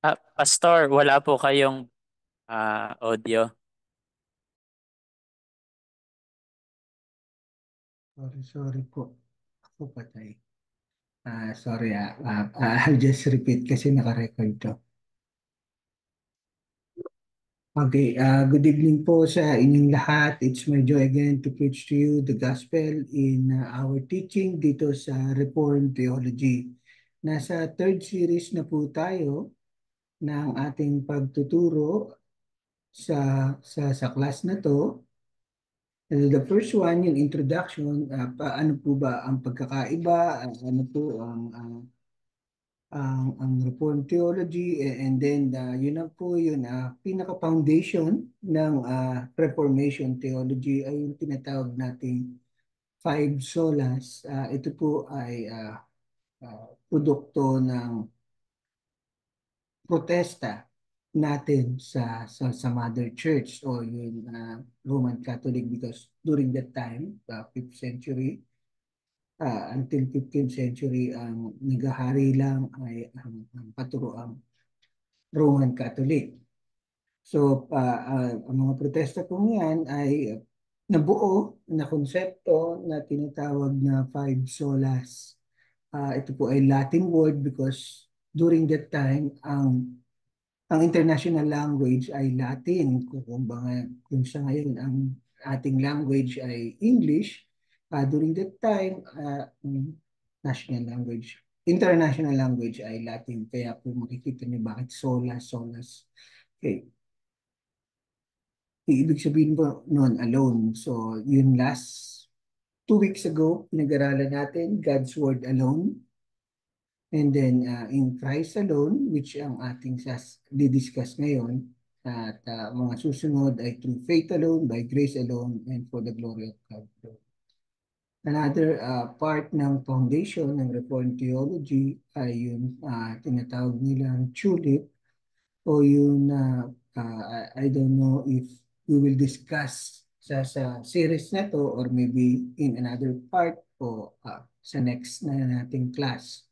Pastor, wala po kayong audio. Sorry po. Ako patay. Sorry I'll just repeat kasi naka-record to. Okay, good evening po sa inyong lahat. It's my joy again to preach to you the gospel in our teaching dito sa Reformed Theology. Nasa third series na po tayo ng ating pagtuturo sa class na to. The first one, yung introduction, ano po ba ang pagkakaiba, ano po ang Reformed Theology, and then yun na po yun, pinaka-foundation ng Reformation Theology ay yung tinatawag nating Five Solas. Ito po ay produkto ng protesta natin sa Mother Church o yung Roman Catholic, because during that time, 5th century, until 15th century, ang nagahari lang ay ang katuroang Roman Catholic. So, ang mga protesta kong yan ay nabuo na konsepto na tinatawag na five solas. Ito po ay Latin word because during that time, ang international language ay Latin. Kung sa ngayon ang ating language ay English, during that time, national language, international language ay Latin. Kaya po makikita niyo bakit solas, solas. Okay. Ibig sabihin po noon alone. So, yun last 2 weeks ago, pinag-aralan natin God's Word alone. And then in Christ alone, which ang ating di-discuss ngayon, at mga susunod ay through faith alone, by grace alone, and for the glory of God alone. Another part ng foundation ng Reformed Theology ay yung tinatawag nilang tulip, o yung I don't know if we will discuss sa series na to or maybe in another part o sa next na nating class.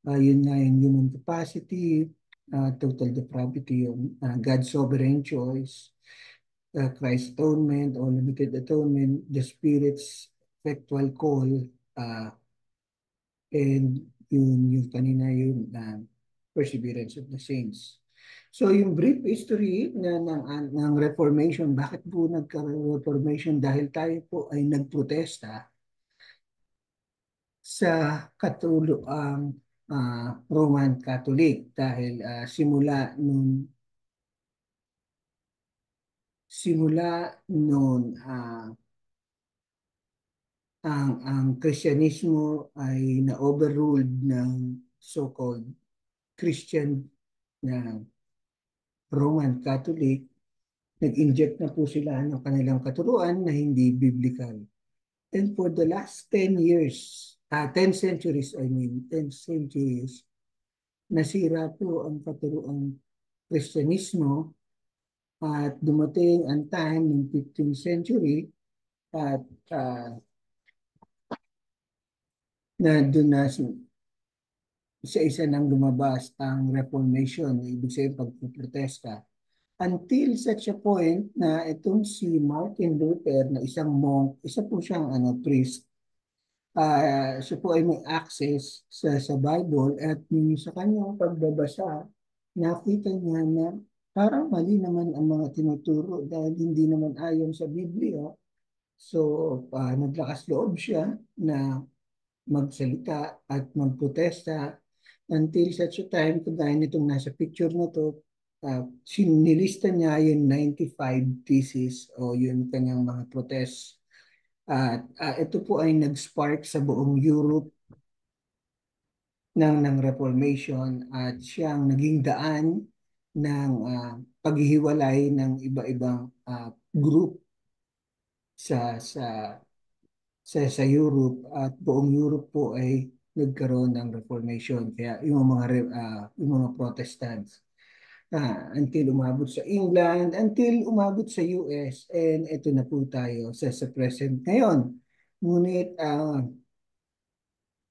Yun nga yung human capacity, total depravity, God's sovereign choice, Christ's atonement or limited atonement, the Spirit's effectual call, uh, and yung kanina yung perseverance of the saints. So yung brief history ng Reformation, bakit po nagka-Reformation? Dahil tayo po ay nagprotesta sa katuluang Roman Catholic dahil simula noon ang Kristyanismo ay na-overruled ng so-called Christian na Roman Catholic. Nag-inject na po sila ng kanilang katuruan na hindi biblical. And for the last 10 years, 10 centuries, 10 centuries, nasira po ang katuruang Kristyanismo at dumating ang time ng 15th century at na doon na isa-isa nang lumabas ang Reformation, ibig sabihin pagpuprotesta. Until such a point na itong si Martin Luther na isang monk, isa po siyang priest, siya po ay may access sa Bible at sa kanyang pagbabasa, nakita niya na parang mali naman ang mga tinuturo dahil hindi naman ayon sa Biblia. So, naglakas loob siya na magsalita at magprotesta until such a time, kagaya nitong nasa picture na to, sinilista niya yung 95 thesis o yung kanyang mga protest. At ito po ay nag-spark sa buong Europe ng Reformation at siyang naging daan ng paghihiwalay ng iba-ibang group sa sa sa Europe, at buong Europe po ay nagkaroon ng Reformation. Kaya yung mga Protestants, until umabot sa England, until umabot sa US, and ito na po tayo sa present ngayon. Ngunit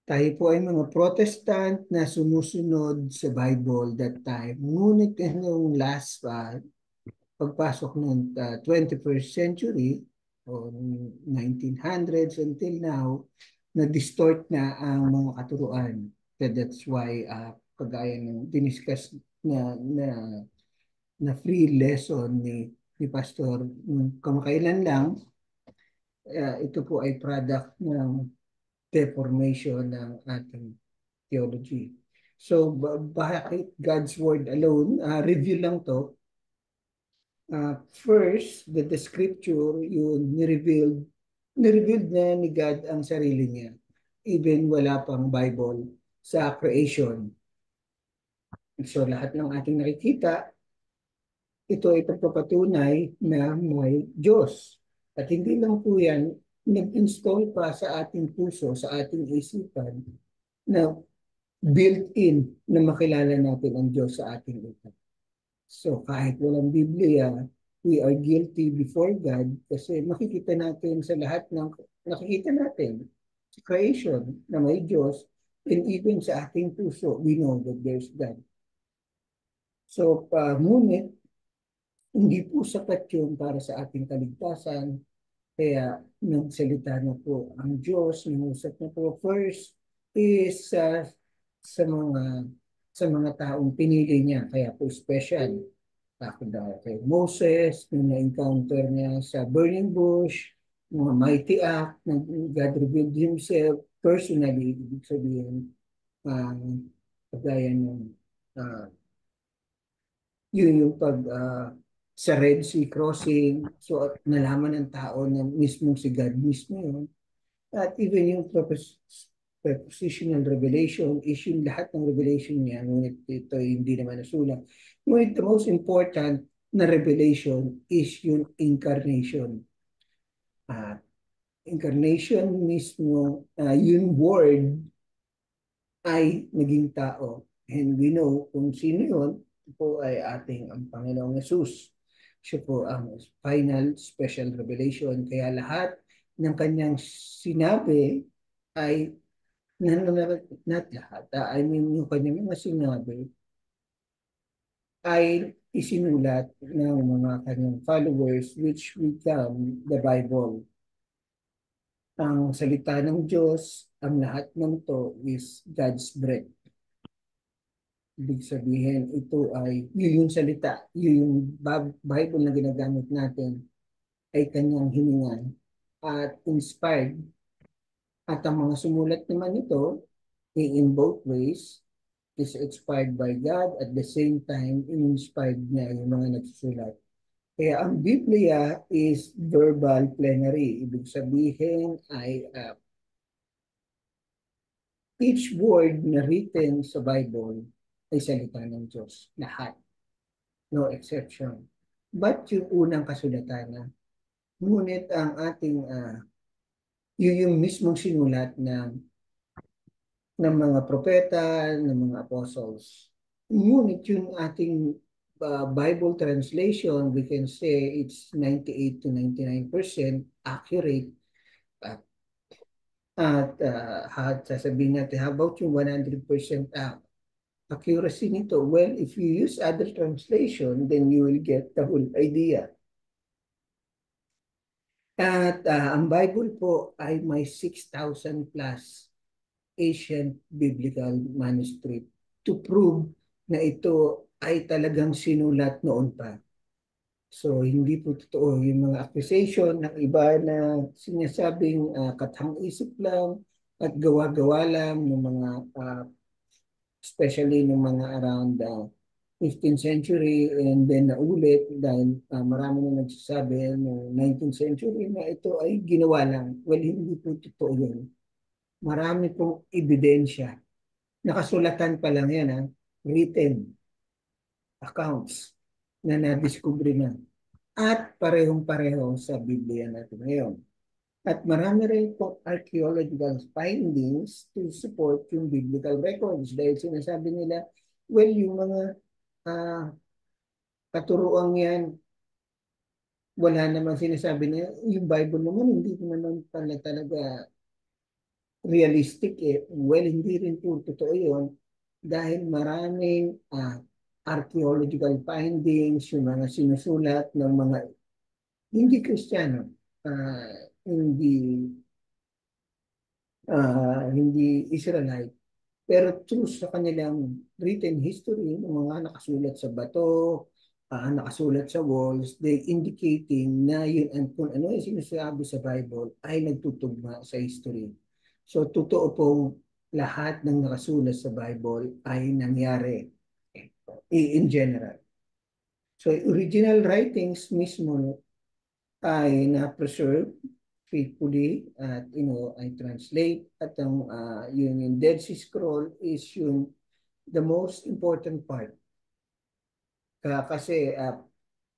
Tayo po ay mga Protestant na sumusunod sa Bible that time. Ngunit noong last pagpasok ng 21st century o 1900s until now, na-distort na ang mga katuruan. So that's why kagaya ng diniscuss na free lesson ni Pastor kamakailan lang, ito po ay product ng deformation ng ating theology. So, bakit God's Word alone? Review lang to. First, the scripture, yun, nirevealed na ni God ang sarili niya. Even wala pang Bible sa creation. So, lahat ng ating nakikita, ito ay pagpapatunay na may Diyos. At hindi lang po yan, nag-install pa sa ating puso, sa ating isipan, na built-in na makilala natin ang Diyos sa ating utak. So kahit walang Biblia, we are guilty before God kasi makikita natin sa lahat ng nakikita natin sa creation na may Diyos, and even sa ating puso, we know that there's God. So, ngunit, hindi po sapat yun para sa ating kaligtasan. Kaya nagsalita na po ang Diyos, nangusap na po. First is sa mga sa mga taong pinili niya. Kaya po special. Ako daw kay Moses, nung na-encounter niya sa burning bush, mga mighty act, God revealed himself personally, ibig sabihin, kagaya ng uh, yun yung sa Red Sea crossing, so at nalaman ng tao na mismo si God mismo yun. At even yung prepositional revelation is yung lahat ng revelation niya, ngunit ito hindi naman nasulat. Ngunit the most important na revelation is yung incarnation. Incarnation mismo, yung word ay naging tao. And we know kung sino yun, ito po ay ating ang Panginoong Jesus. Siya po ang final special revelation. Kaya lahat ng kanyang sinabi ay, not lahat, I mean yung kanyang mga sinabi ay isinulat ng mga kanyang followers which become the Bible. Ang salita ng Diyos, ang lahat ng to is God's breath. Ibig sabihin, ito ay yung salita, yung Bible na ginagamit natin ay kanyang hiningan at inspired. At ang mga sumulat naman nito, in both ways, is inspired by God at the same time, in-inspired niya yung mga nagsusulat. Kaya ang Biblia is verbal plenary. Ibig sabihin ay each word na written sa Bible ay salita ng Diyos. Lahat. No exception. But yung unang kasulatan na, ngunit ang ating, yun yung mismong sinulat ng mga propeta, ng mga apostles. Ngunit yung ating Bible translation, we can say it's 98 to 99% accurate. At sasabihin natin, how about yung 100% accuracy nito? Well, if you use other translation, then you will get the whole idea. At ang Bible po ay may 6,000 plus ancient biblical manuscript to prove na ito ay talagang sinulat noon pa. So, hindi po totoo yung mga accusation ng iba na sinasabing katang-isip lang at gawa-gawa lang ng mga especially ng mga around 15th century and then naulit dahil marami na nagsasabi no 19th century na ito ay ginawa lang. Well, hindi po totoo yun. Marami pong ebidensya. Nakasulatan pa lang yan, written accounts na nadiskubre na. At parehong-pareho sa Biblia natin ngayon. At marami rin po archaeological findings to support yung biblical records dahil sinasabi nila, well, yung mga katuruang yan, wala namang sinasabi na yung Bible naman, hindi naman pala talaga realistic eh. Well, hindi rin po totoo yun dahil maraming archaeological findings, yung mga sinusulat ng mga hindi Kristiyano, hindi hindi Israelite, pero true sa kanilang written history, ng mga nakasulat sa bato, nakasulat sa walls, they indicating na yun ang kung ano yung sinasabi sa Bible ay nagtutugma sa history. So, totoo pong lahat ng nakasulat sa Bible ay nangyari in general. So, original writings mismo ay na-preserve faithfully at I translate at ang yung Dead Sea Scroll is yung the most important part. Kasi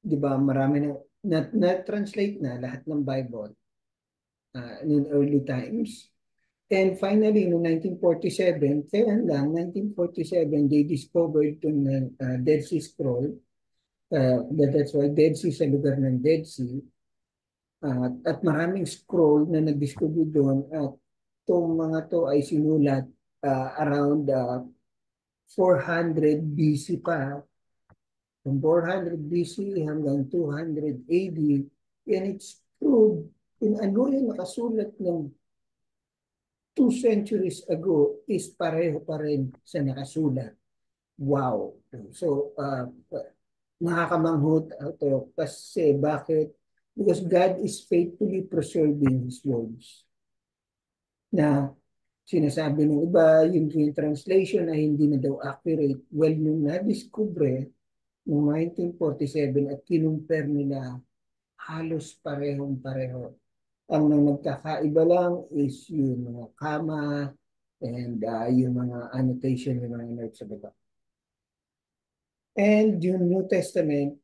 'di ba marami na-translate na lahat ng Bible in early times. And finally, no 1947, kailan lang, 1947, they discovered yung Dead Sea Scroll. That's why Dead Sea sa lugar ng Dead Sea. At maraming scroll na nag-discover doon at itong mga to ay sinulat around 400 BC pa, from 400 BC hanggang 200 AD, and it's proved in ano yung nakasulat ng 2 centuries ago is pareho pa rin sa nakasulat. Wow! So, nakakamanghot ito kasi bakit? Because God is faithfully preserving His words. Na sinasabi ng iba, yung translation ay hindi na daw accurate. Well, nung na-discover noong 1947 at kinumpir nila, halos parehong-pareho. Ang nagkakaiba lang is yung mga kama and yung mga annotation, yung mga notes sa baba. And yung New Testament,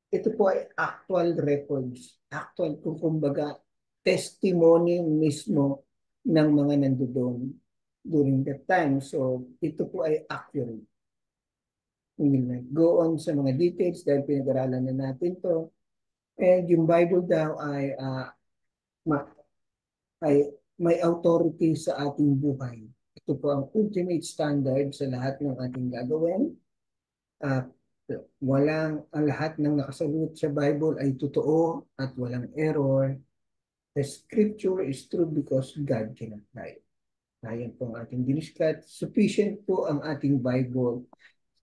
ito po ay actual records. Actual, kung kumbaga, testimony mismo ng mga nandoon during that time. So, ito po ay accurate. We will go on sa mga details dahil pinag-aralan na natin to. And yung Bible daw ay may authority sa ating buhay. Ito po ang ultimate standard sa lahat ng ating gagawin. Uh, ang lahat ng nakasagot sa Bible ay totoo at walang error. The scripture is true because God cannot lie. Ayan po ang ating diniskat. Sufficient po ang ating Bible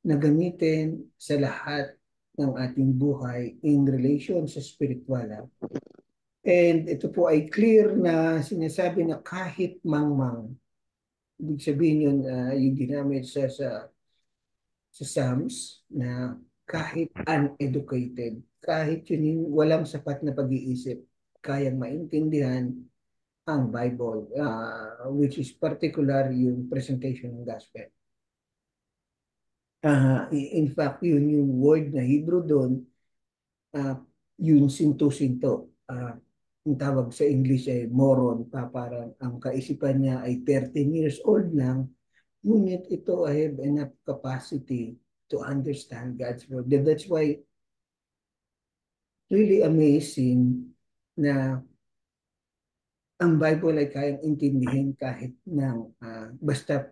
na gamitin sa lahat ng ating buhay in relation sa spiritual. And ito po ay clear na sinasabi na kahit mangmang, ibig sabihin yun, yung ginamit sa Psalms na kahit uneducated, kahit yun yung walang sapat na pag-iisip, kayang maintindihan ang Bible, which is particular yung presentation ng gospel. In fact, yun yung word na Hebrew doon, yun sinto-sinto. Ang tawag sa English ay moron, parang ang kaisipan niya ay 13 years old lang, ngunit ito I have enough capacity to understand God's word. That's why really amazing na ang Bible ay kayang intindihin kahit ng basta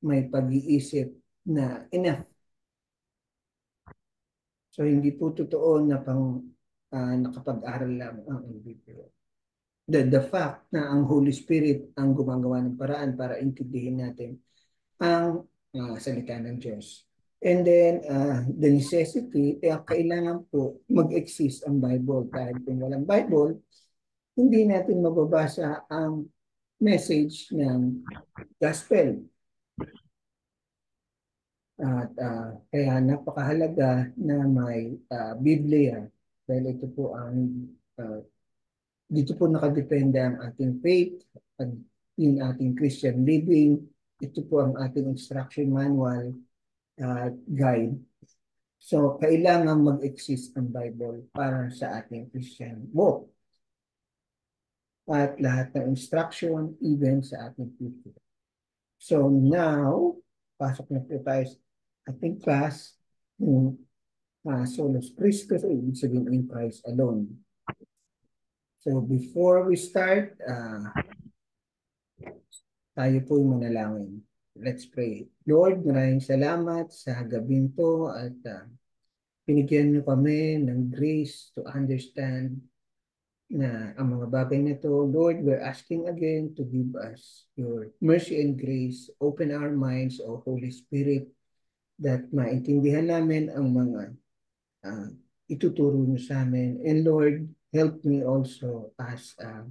may pag-iisip na enough. So hindi po totoo na nakapag-aral lang ang individual. The fact na ang Holy Spirit ang gumagawa ng paraan para intindihin natin ang salita ng Diyos. And then, the necessity, kailangan po mag-exist ang Bible. Dahil kung walang Bible, hindi natin mababasa ang message ng gospel. At kaya napakahalaga na may Biblia. Dahil ito po dito po nakadepende ang ating faith, at yung ating Christian living. Ito po ang ating instruction manual guide. So, kailangan mag-exist ang Bible para sa ating Christian walk. At lahat ng instruction, even sa ating future. So, now, pasok na po tayo sa ating class yung Solus Christus, ibig sabihin in Christ alone. So, before we start, Tayo po yung manalangin. Let's pray. Lord, maraming salamat sa gabing to at binigyan niyo kami ng grace to understand na ang mga bagay na to. Lord, we're asking again to give us your mercy and grace. Open our minds, O Holy Spirit, that maintindihan namin ang mga uh, ituturo niyo sa amin. And Lord, help me also as a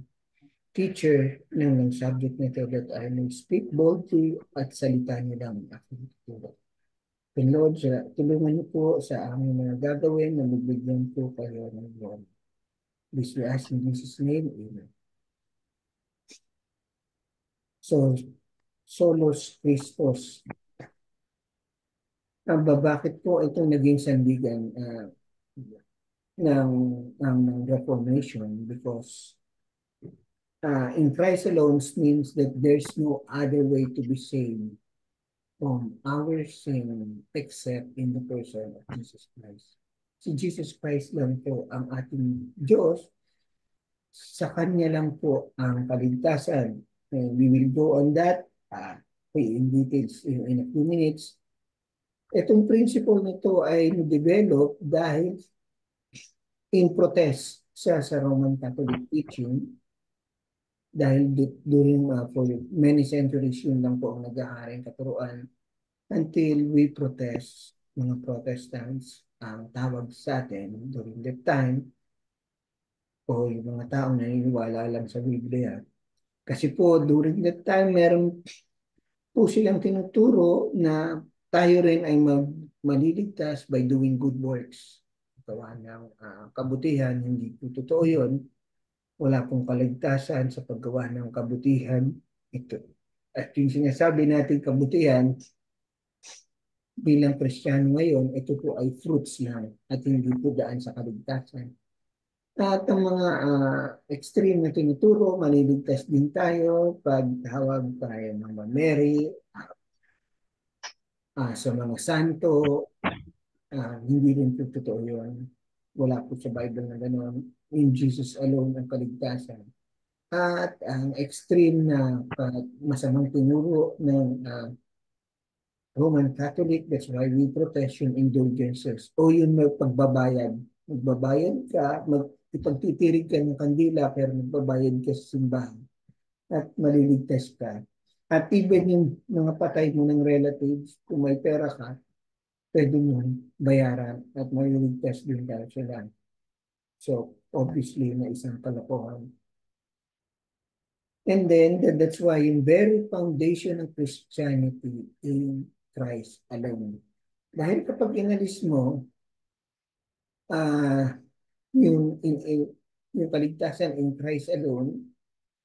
teacher ng subject nito that I may speak boldly at salita niyo lang ang aking tuturo. And Lord, tulungan niyo po sa aming mga gagawin na magbigyan po kayo ng Lord. This we ask in Jesus' name, Amen. So, Solos Christos. Bakit po ito naging sandigan ng, ng Reformation? Because in Christ alone means that there's no other way to be saved from our sin except in the person of Jesus Christ. Si Jesus Christ lang po ang ating Diyos. Sa Kanya lang po ang kaligtasan. And we will go on that in details in a few minutes. Itong principle nito ay na-develop dahil in protest sa Roman Catholic teaching dahil during for many centuries yun lang po ang nag-aaring katuruan until we protest, mga Protestants ang tawag sa atin during that time o yung mga taong naniniwala lang sa Biblia. Kasi po during that time meron po silang tinuturo na tayo rin ay maliligtas by doing good works. Gawa ng kabutihan, hindi po totoo yun. Wala pong kaligtasan sa paggawa ng kabutihan. Ito. At yung sinasabi natin kabutihan, bilang Kristiyano ngayon, ito po ay fruits lang at hindi po daan sa kaligtasan. At ang mga extreme na tinuturo, maliligtas din tayo pag tawag tayo ng Mama Mary, sa mga santo, hindi rin po totoo yun. Wala po sa Bible na gano'n. In Jesus alone ang kaligtasan. At ang extreme na masamang tinuro ng Roman Catholic, that's why we protest yung indulgences. O yun may pagbabayad. Magbabayad ka, ipagtitirig ka ng kandila, pero magbabayad ka sa simbahan. At maliligtas ka. At even yung mga patay mo ng relatives, kung may pera ka, pwede mo bayaran at maliligtas din dahil sila. So, obviously, na isang kalokohan. And then, that's why yung very foundation of Christianity in Christ alone. Dahil kapag inalis mo yung, yung kaligtasan in Christ alone,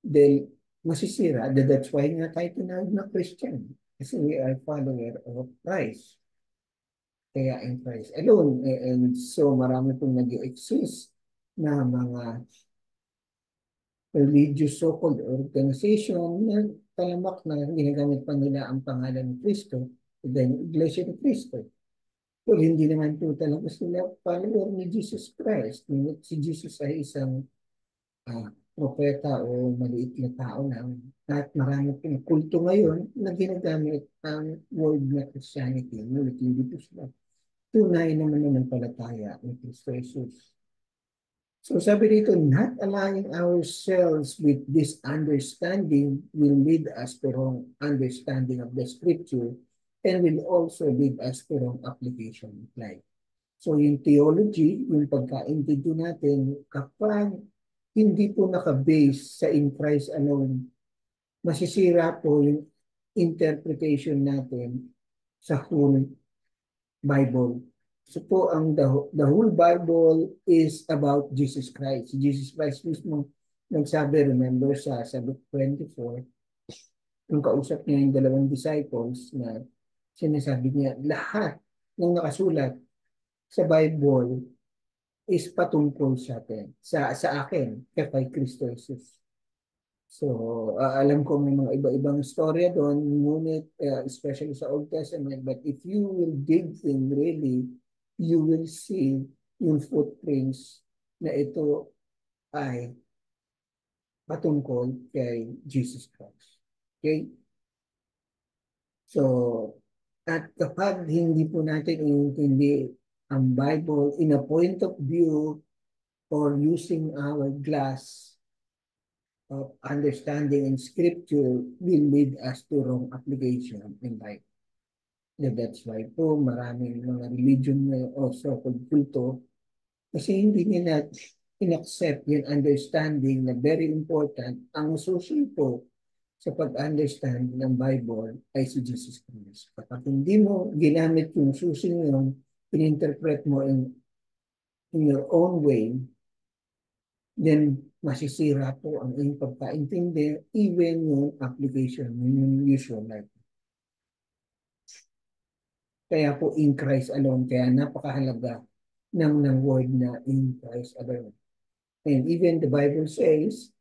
then masisira. That's why nga tayo tinawag na Christian. Kasi we are follower of Christ. Kaya in Christ alone. And so marami pong nag-exist na mga religious so-called organization na talamak na ginagamit pa nila ang pangalan ng Kristo, then Iglesia ni Cristo. Pero hindi naman po talaga sila follower ni Jesus Christ. Si Jesus ay isang propeta o maliit na tao lang. At marami pong kulto ngayon na ginagamit ang word na Christianity. Ngunit hindi po sila tunay naman nanampalataya ni Kristo Jesus. So sabi dito, not aligning ourselves with this understanding will lead us to wrong understanding of the scripture and will also lead us to wrong application of life. So yung theology, yung pagkaintindi natin, kapag hindi po naka-base sa in Christ alone, masisira po yung interpretation natin sa whole Bible. So po, the whole Bible is about Jesus Christ. Jesus Christ mismo nagsabi, remember sa Luke 24, nung kausap niya yung dalawang disciples na sinasabi niya, lahat ng nakasulat sa Bible is patungkol sa atin, sa akin, kay Kristo Jesus. So, alam ko may mga iba-ibang storya doon, ngunit especially sa Old Testament, but if you will dig in really, you will see yung footprints na ito ay patungkol kay Jesus Christ. Okay? So, at kapag hindi po natin iintindi ang Bible in a point of view or using our glass of understanding in scripture will lead us to wrong application in life. That's why po maraming mga religion na also kulto kasi hindi nila in-accept yung understanding na very important. Ang susi po sa pag-understand ng Bible ay si Jesus Christ. Kapag hindi mo ginamit yung susi yun, in-interpret mo in your own way, then masisira po ang iyong pagkaintindi, even yung application, yung usual life. Kaya po in Christ alone, kaya napakahalaga ng word na in Christ alone. And even the Bible says,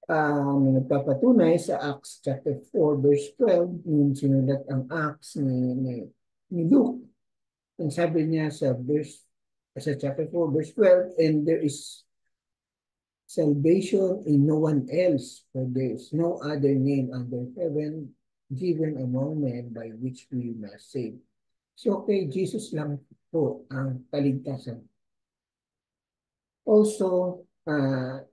nagpapatunay sa Acts chapter 4 verse 12, nung sinulat ang Acts ni Luke, ang sabi niya sa chapter 4 verse 12, and there is salvation in no one else, for there is no other name under heaven given among men by which we must save. So kay Jesus lang po ang kaligtasan. Also,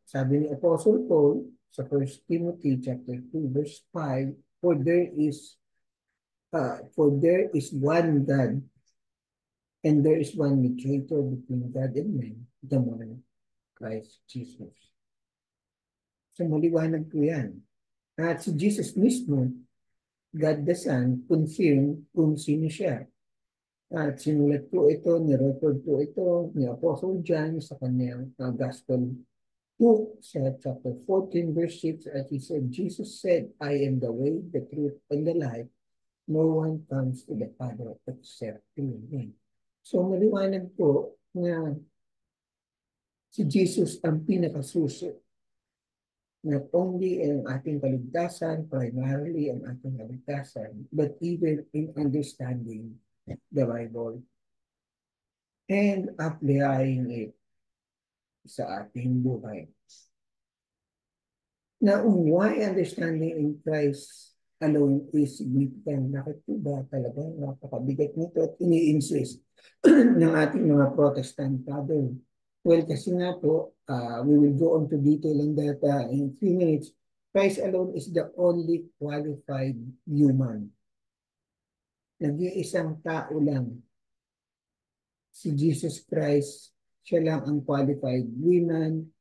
sabi ni Apostle Paul sa 1 Timothy chapter 2 verse 5, for there is one God and there is one mediator between God and men, the man Christ Jesus. So maliwanag ko yan. At si Jesus mismo, God the Son, confirm kung sino siya. At sinulat po ito, ni-record po ito ni Apostle John sa kanyang Gospel book sa chapter 14 verse 6, as he said, Jesus said, I am the way, the truth, and the life. No one comes to the Father except through me. So maliwanag po na si Jesus ang pinakasuso. Not only ang ating kaligtasan, primarily ang ating kaligtasan, but even in understanding the Bible and applying it sa ating buhay. Now, why understanding in Christ alone is significant? Bakit po ba talaga napakabigat nito at ini-insist ng ating mga Protestant father? Well, kasi nga po, we will go on to detail on that in a few minutes. Christ alone is the only qualified human. Nag-iisang tao lang, si Jesus Christ, siya lang ang qualified human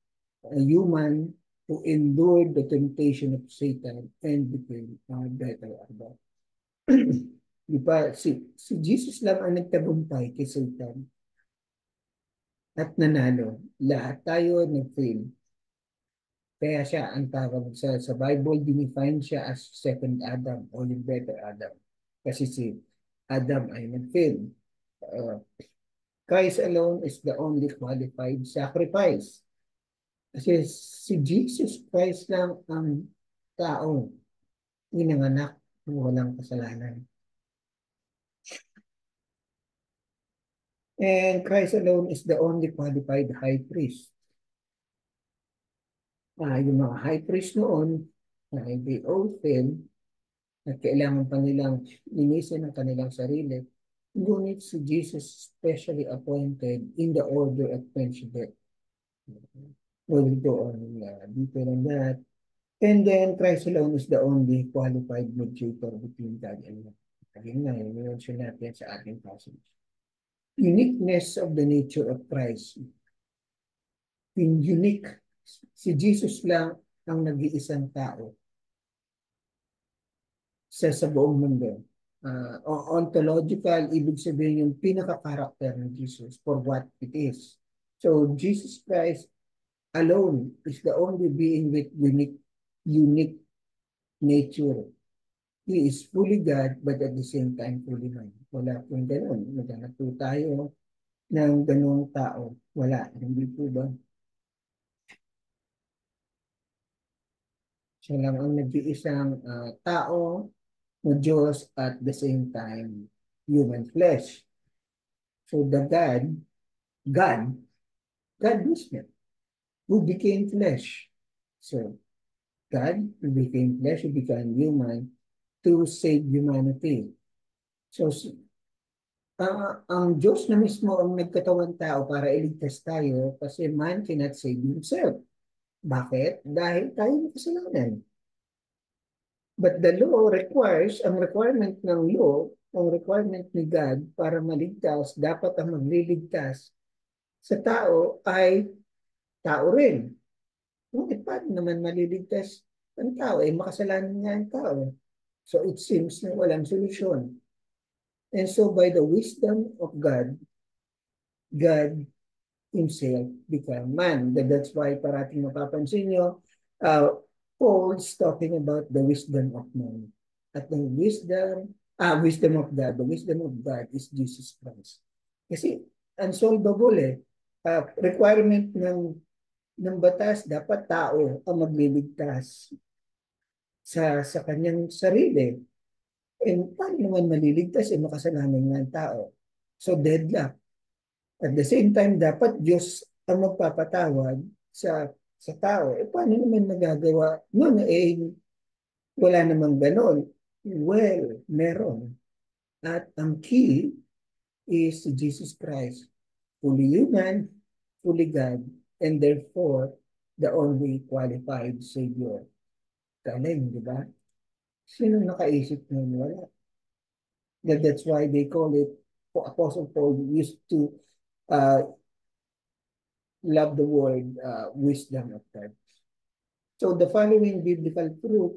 who endured the temptation of Satan and became better about. Di ba? Si Jesus lang ang nagtagumpay kay Satan at nanalo. Lahat tayo nag-fail. Kaya siya ang tawag sa Bible, dinefine siya as second Adam or yung better Adam. Kasi si Adam ay nag-fail. Uh, Christ alone is the only qualified sacrifice. Kasi si Jesus Christ lang ang tao inanganak ng walang kasalanan. And Christ alone is the only qualified high priest. Yung mga high priest noon, they all failed at kailangan pa nilang linisin ang kanilang sarili. Ngunit si Jesus specially appointed in the order of Melchizedek. We'll go on detail on that. And then Christ alone is the only qualified mediator between God and man. Again na, i-mention natin sa ating passage. Uniqueness of the nature of Christ. In unique, si Jesus lang ang nag-iisang tao sa buong mundo. Ontological, ibig sabihin yung pinaka-character ng Jesus for what it is. So Jesus Christ alone is the only being with unique nature. He is fully God, but at the same time fully man. Wala pong ganun. Maghanap po tayo ng ganung tao. Wala. Hindi po ba? Siya lang ang nag-iisang tao o Diyos at the same time human flesh. So the God, God mismo, who became flesh. So God who became flesh, who became human, to save humanity. So, ang Diyos na mismo ang nagkatawan tao para iligtas tayo kasi man cannot save himself. Bakit? Dahil tayo may kasalanan. But the law requires, ang requirement ng law, ang requirement ni God para maligtas, dapat ang magliligtas sa tao ay tao rin. Ngunit paano naman maliligtas ang tao? Eh, makasalanan nga ang tao. So it seems na walang solusyon. And so by the wisdom of God, God himself become man. That's why parating mapapansin nyo, Paul's talking about the wisdom of man. At the wisdom of God, the wisdom of God is Jesus Christ. Kasi unsolvable eh. Requirement ng batas, dapat tao ang magliligtas sa kanyang sarili. And paano naman maliligtas eh makasalanan ng tao? So deadlock. At the same time, dapat Diyos ang magpapatawad sa tao. Eh, paano naman magagawa? Noon, eh, wala namang ganon. Well, meron. At ang key is Jesus Christ. Fully human, fully God, and therefore, the only qualified Savior. Galing, di ba? Sino nakaisip nun? Wala. That's why they call it, Apostle Paul used to uh, love the word wisdom of God. So the following biblical proof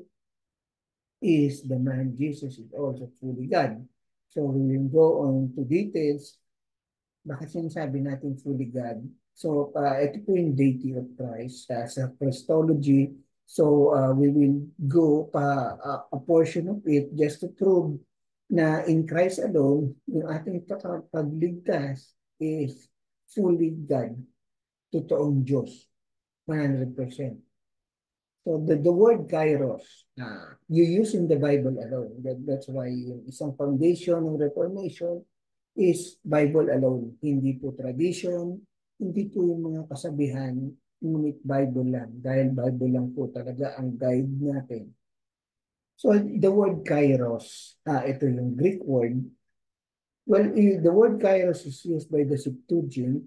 is the man Jesus is also fully God. So we will go on to details. Bakit sinasabi natin fully God? So ito po yung deity of Christ sa Christology. So we will go a portion of it just to prove na in Christ alone, yung ating pagligtas is fully God. Totoong Diyos. 100%. So the word kairos, you use in the Bible alone. That's why yung isang foundation ng Reformation is Bible alone. Hindi po tradition, hindi po yung mga kasabihan, ngunit Bible lang. Dahil Bible lang po talaga ang guide natin. So the word kairos, ito yung Greek word. Well, the word kairos is used by the Septuagint.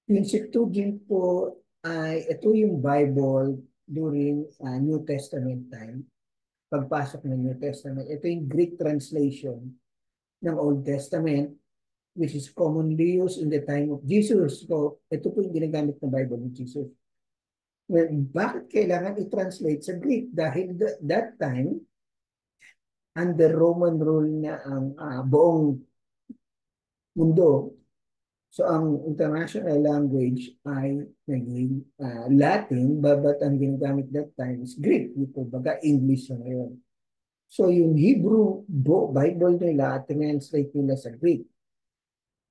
Yung Septuagint po ay ito yung Bible during New Testament time. Pagpasok ng New Testament, ito yung Greek translation ng Old Testament which is commonly used in the time of Jesus. So, ito po yung ginagamit ng Bible ni Jesus. Well, bakit kailangan i-translate sa Greek? Dahil that time, under Roman rule na ang buong mundo. So ang international language ay naging Latin, but ang ginagamit that time is Greek. Ito baga English na ngayon. So yung Hebrew Bible nila, translate nila sa Greek.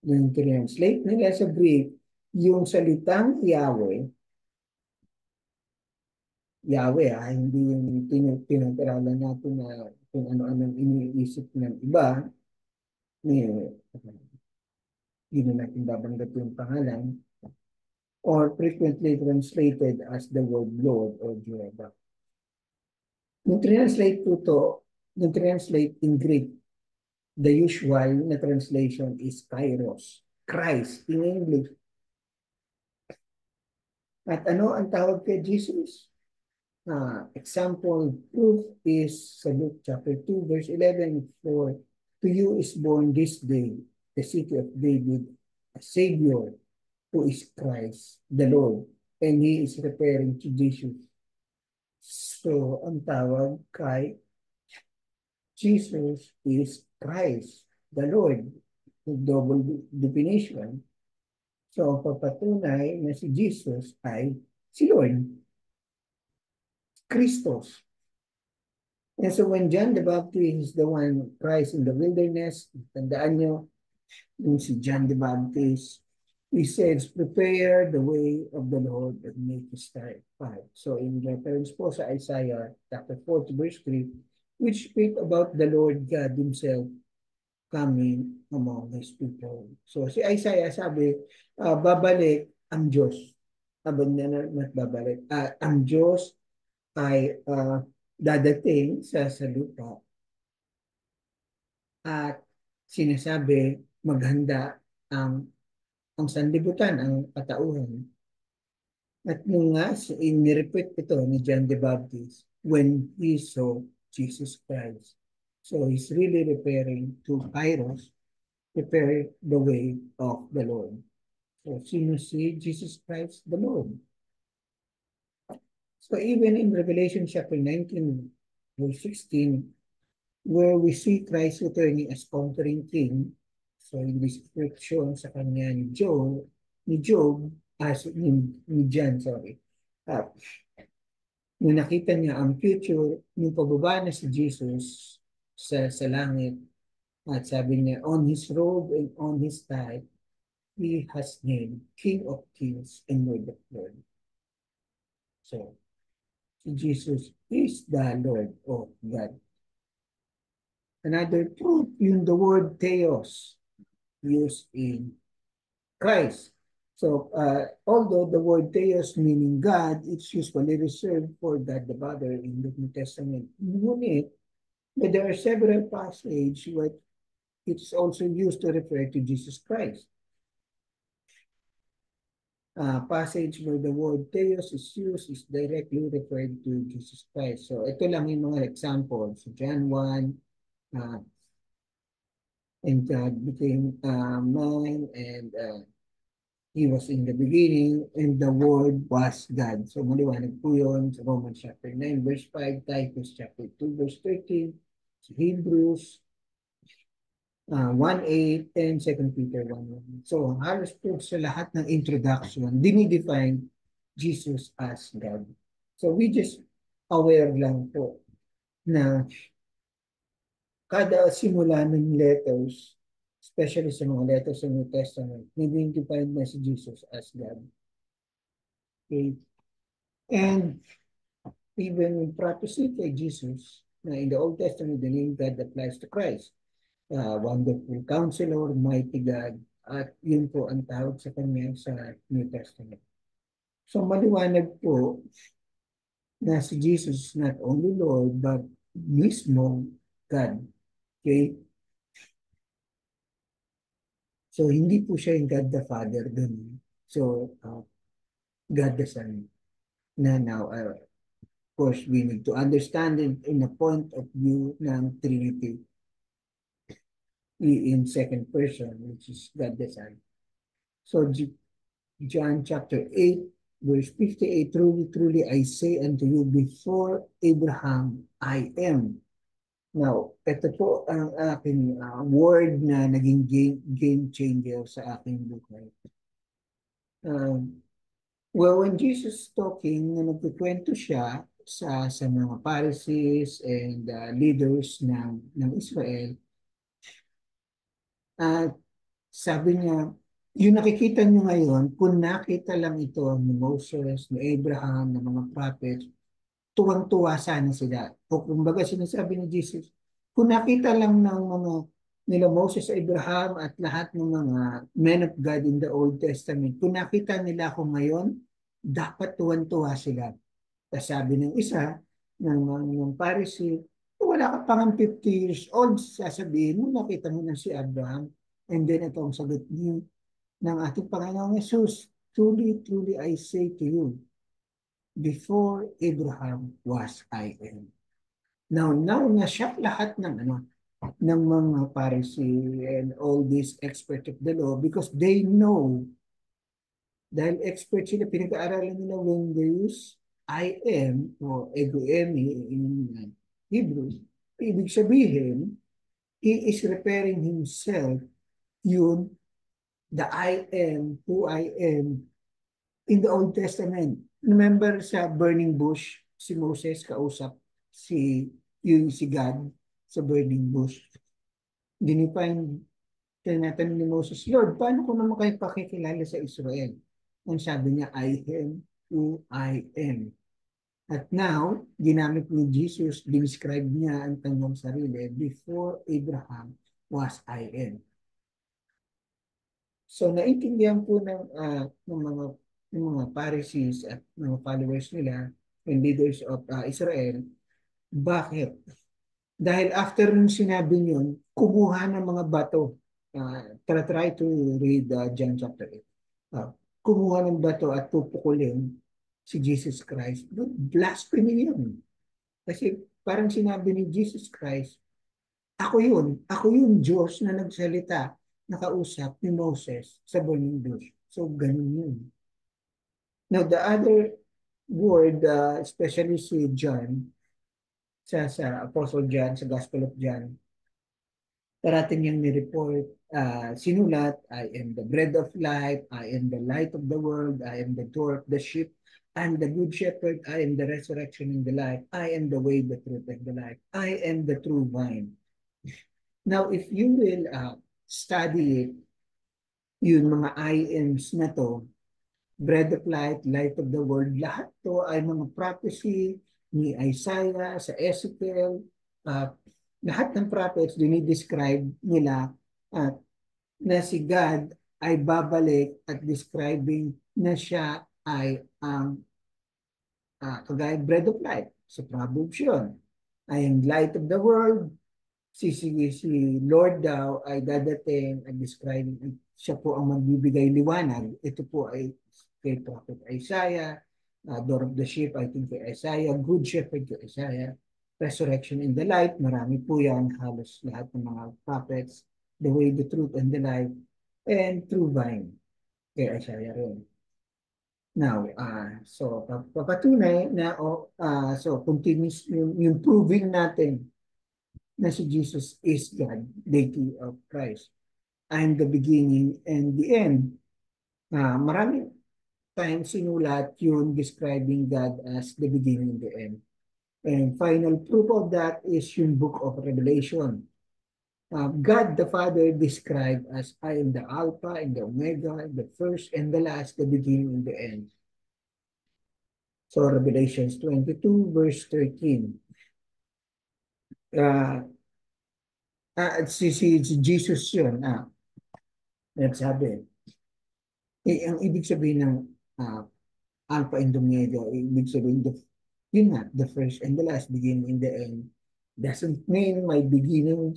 Yung translate nila sa Greek, yung salitang Yahweh, hindi yung pinag-aralan natin na kung ano-anong iniisip ng iba, hindi na natin babanggit yung pangalan, or frequently translated as the word Lord or Jehovah. Nung translate po to, nung translate in Greek, the usual na translation is Kairos, Christ in English. At ano ang tawag kay Jesus? Example proof is sa Luke chapter 2 verse 11, for to you is born this day the city of David a Savior who is Christ the Lord, and he is referring to Jesus. So ang tawag kay Jesus is Christ the Lord, the double definition. So ang papatunay na si Jesus ay si Lord, Christos. And so when John the Baptist is the one Christ in the wilderness, tandaan nyo, yung si John the Baptist, he says, prepare the way of the Lord and make his path. So in reference po sa Isaiah chapter 40 verse 3, which speak about the Lord God himself coming among his people. So si Isaiah sabi, babalik ang Diyos. Abang na babalik. Ang Diyos ay dadating sa lupa at sinasabi maghanda ang sanlibutan, ang katauhan. At nung nga, in-repeat ito ni John the Baptist when he saw Jesus Christ. So he's really referring to Kairos, prepare the way of the Lord. So sino si Jesus Christ the Lord? So even in Revelation chapter 19, verse 16, where we see Christ returning as conquering king, so in this description sa kanya ni Job, ni John, sorry, uh, nung nakita niya ang future, nung pababa na si Jesus sa langit, at sabi niya, on his robe and on his thigh, he has named King of Kings and Lord of Lords. So, si Jesus is the Lord of God. Another truth, yung the word theos used in Christ. So, although the word theos meaning God, it's usually reserved for God the Father in the New Testament. Ngunit, but there are several passages where it's also used to refer to Jesus Christ. Passage where the word theos is used is directly referred to Jesus Christ. So, ito lang yung mga examples. So, John 1, and God became man, and he was in the beginning, and the Word was God. So maliwanag po yun sa Romans chapter 9, verse 5, Titus chapter 2, verse 13, Hebrews 1:8, and 2 Peter 1:1. So halos po sa lahat ng introduction, dinidefine Jesus as God. So we just aware lang po na kada simula ng letters, especially sa mga letters sa New Testament, nag-define na si Jesus as God. Okay? And even prophecy kay Jesus, na in the Old Testament, the name God applies to Christ. Wonderful Counselor, Mighty God, at yun po ang tawag sa kanya sa New Testament. So maliwanag po na si Jesus is not only Lord, but mismo God. Okay? So, hindi po siya yung God the Father dun. So, God the Son. Na now, of course, we need to understand it in a point of view ng Trinity in second person, which is God the Son. So, John chapter 8, verse 58, truly, truly, I say unto you, before Abraham, I am. Now, ito po ang aking word na naging game changer sa aking buhay. Well, when Jesus talking, na nagkukwento siya sa mga Pharisees and leaders ng Israel, at sabi niya, yung nakikita niyo ngayon, kung nakita lang ito ni Moses, ni Abraham, ng mga prophets, tuwang-tuwa sana sila. O kumbaga sinasabi ni Jesus, kung nakita lang ng mga nila Moses, Abraham at lahat ng mga men of God in the Old Testament, kung nakita nila ako ngayon, dapat tuwan-tuwa sila. Tapos sabi ng isa, ng Pharisee, wala ka pang 50 years old, sasabihin mo, nakita mo na si Abraham. And then ito ang sagot niyo ng ating Panginoong Jesus, truly, truly I say to you, before Abraham was I am. Now na-shock lahat ng mga Pharisee and all these experts of the law because they know, dahil expert sila, pinag-aaralan nila when they use I am o ego eimi in Hebrew, ibig sabihin, he is referring himself yun, the I am, who I am, in the Old Testament. Remember sa burning bush, si Moses kausap si God sa burning bush. Dinipine, tinatanong ni Moses, Lord, paano ko naman kayo pakikilala sa Israel? Ang sabi niya, I am who I am. At now, ginamit ni Jesus, describe niya ang kanyang sarili, before Abraham was I am. So, naintindihan po ng mga Pharisees at mga followers nila and leaders of Israel, bakit? Dahil after nung sinabi yun, kumuha ng mga bato. Try to read John chapter 8. Kumuha ng bato at pupukulin si Jesus Christ. Blasphemy yun. Kasi parang sinabi ni Jesus Christ, ako yun Diyos na nagsalita, nakausap ni Moses sa burning bush. So, ganun yun. Now, the other word, especially si John, sa Apostle John, sa Gospel of John, parating niyang ni-report, sinulat, I am the bread of life, I am the light of the world, I am the door of the sheep, I am the good shepherd, I am the resurrection and the life, I am the way, the truth, and the life, I am the true vine. Now, if you will study it, yun mga I ams na to, bread of life, light of the world, lahat to ay mga prophecy ni Isaiah, sa Ezekiel, uh, lahat ng prophets, dinidescribe nila uh, na si God ay babalik at describing na siya ay ang kagaya bread of life. Sa Proverbs yun. I am light of the world. Si Lord daw ay dadating at describing siya po ang magbibigay liwanag. Ito po ay kay Prophet Isaiah, Door of the Sheep, I think kay Isaiah, Good Shepherd kay Isaiah, Resurrection in the Light, marami po yan, halos lahat ng mga prophets, The Way, the Truth, and the Life, and True Vine kay Isaiah rin. Now, so papatunay na, so continuous yung proving natin na si Jesus is God, deity of Christ. I am the beginning and the end. Maraming times sinulat yun describing God as the beginning and the end. And final proof of that is yung book of Revelation. God the Father described as I am the Alpha and the Omega, the first and the last, the beginning and the end. So Revelations 22 verse 13. Si Jesus yun, nagsabi, ang ibig sabihin ng Alpha and Omega, ibig sabihin, yun nga, the first and the last, beginning and the end, doesn't mean my beginning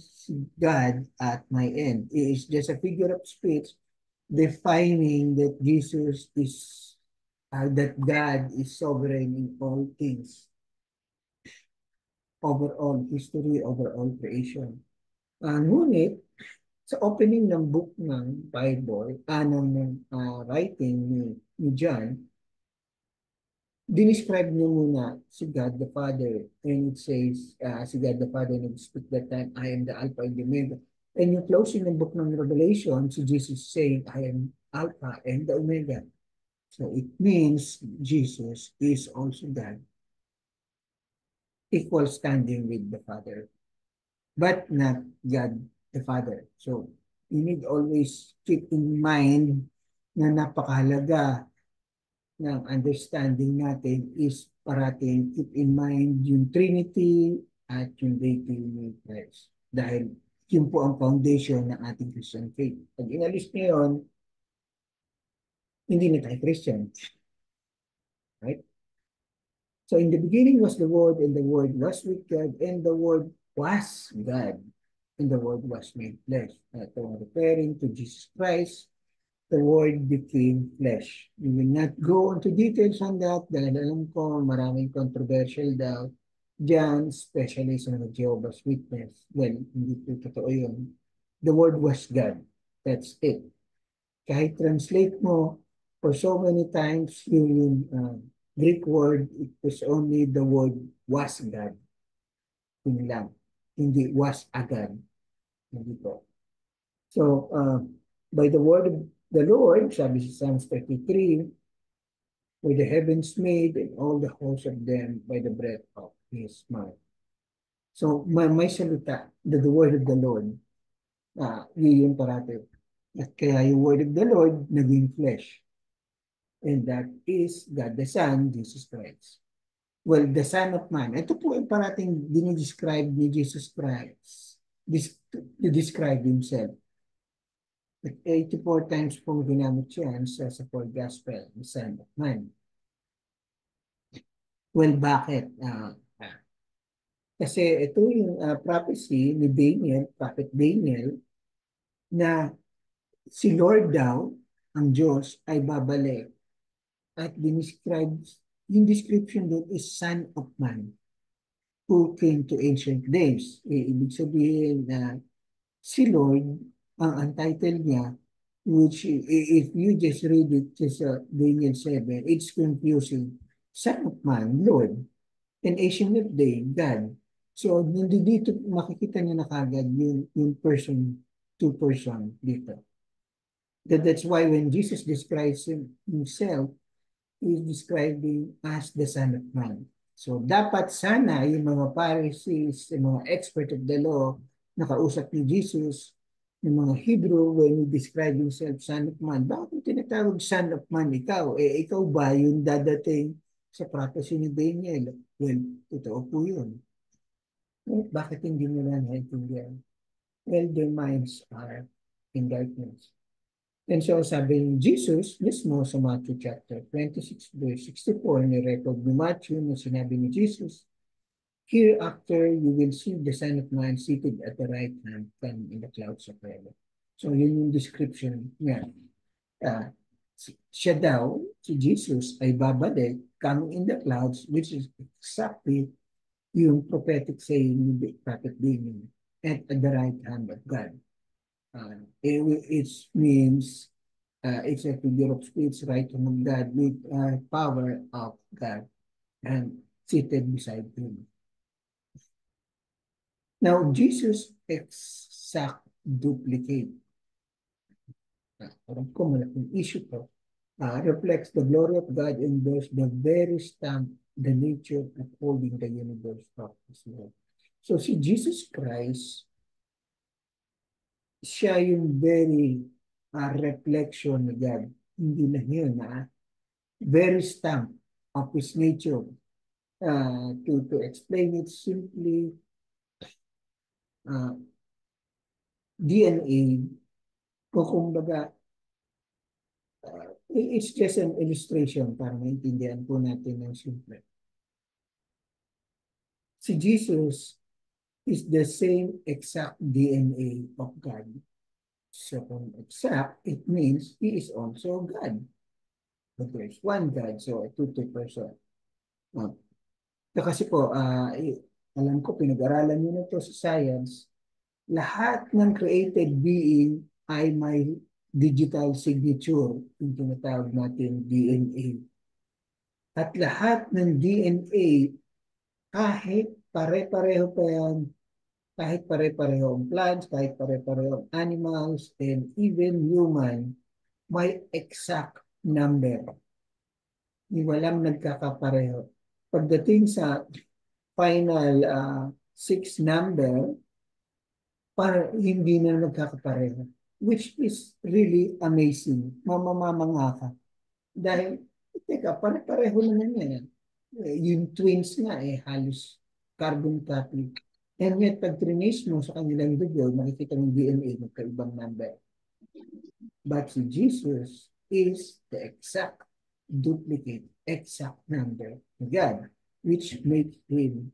God at my end. It is just a figure of speech defining that Jesus is, that God is sovereign in all things, over all history, over all creation. Ngunit, sa opening ng book ng Bible, ng writing ni John, dinescribe niyo muna si God the Father. And it says, si God the Father nag-speak that time, I am the Alpha and the Omega. And yung closing ng book ng Revelation, si Jesus saying, I am Alpha and the Omega. So it means Jesus is also God, equal standing with the Father, but not God the Father. So you need always keep in mind na napakahalaga ng understanding natin is parating keep in mind yung Trinity at yung deity ni Christ. Dahil yun po ang foundation ng ating Christian faith. Pag inalis niyo yun, hindi na tayo Christian. Right? So in the beginning was the Word, and the Word was with God, and the Word was God, and the Word was made flesh. Ito referring to Jesus Christ, the Word became flesh. We will not go into details on that dahil alam ko maraming controversial daw dyan, especially sa mga Jehovah's Witness. Well, hindi po totoo yun. The Word was God. That's it. Kahit translate mo for so many times yung Greek word, it was only the word was God. Yun lang. Hindi was agad. Hindi po. So, by the word of the Lord, sabi sa Psalms 33, were the heavens made and all the hosts of them by the breath of His mouth. So, may salita, the word of the Lord, yun parati. At kaya yung word of the Lord naging flesh. And that is God the Son, Jesus Christ. Well, the Son of Man. Ito po yung parating dinidescribe ni Jesus Christ to describe Himself. 84 times pong ginamit yan sa four gospel, the Son of Man. Well, bakit? Kasi ito yung prophecy ni Daniel, Prophet Daniel, na si Lord daw, ang Diyos, ay babalik. At yung description doon is Son of Man who came to ancient days. Ibig sabihin na si Lord, ang title niya, which if you just read it just Daniel 7, it's confusing. Son of Man, Lord, and Ancient of Day, God. So, dito makikita niyo na kagad yung person, two person dito. That's why when Jesus describes himself, he's describing as the Son of Man. So, dapat sana yung mga Pharisees, yung mga expert of the law, nakausap ni Jesus, yung mga Hebrew, when he describe himself Son of Man, bakit yung tinatawag Son of Man ikaw? Ikaw ba yung dadating sa prophecy ni Daniel? Well, totoo po yun. Bakit hindi nila naintindihan? Well, their minds are in darkness. And so sabi ni Jesus mismo sa Matthew chapter 26 verse 64, ni-record ni Matthew na sinabi ni Jesus, hereafter you will see the Son of Man seated at the right hand coming in the clouds of heaven. So yun yung description niya. Uh, siya daw, si Jesus, ay babalik coming in the clouds, which is exactly yung prophetic saying ni Prophet Daniel, at the right hand of God. It means it's a figure of speech, right hand of God with power of God and seated beside him. Now, Jesus' exact duplicate, parang ko malaking issue to, reflects the glory of God and bears the very stamp, the nature of holding the universe of His Lord. So si Jesus Christ, siya yung very reflection ni God. Hindi na yun, very stamp of His nature. To explain it simply, DNA, kung kumbaga, it's just an illustration para maintindihan po natin ng simple. Si Jesus is the same exact DNA of God. So kung exact, it means He is also God. But there's one God, so a two person. Kasi po, alam ko, pinag-aralan nyo na to sa science, lahat ng created being ay may digital signature, yung tinatawag natin DNA. At lahat ng DNA, kahit pare-pareho pa yan, kahit pare-pareho ang plants, kahit pare-pareho ang animals, and even human, may exact number. Walang nagkakapareho. Pagdating sa final six number, para hindi na nagkakapareho. Which is really amazing. Mamamamanga ka. Dahil, teka, pare-pareho naman yan. Yung twins nga halos carbon copy. And yet, pag trinis mo sa kanilang dugo, makikita ng DNA magkaibang number. But si Jesus is the exact duplicate, exact number of God, which makes him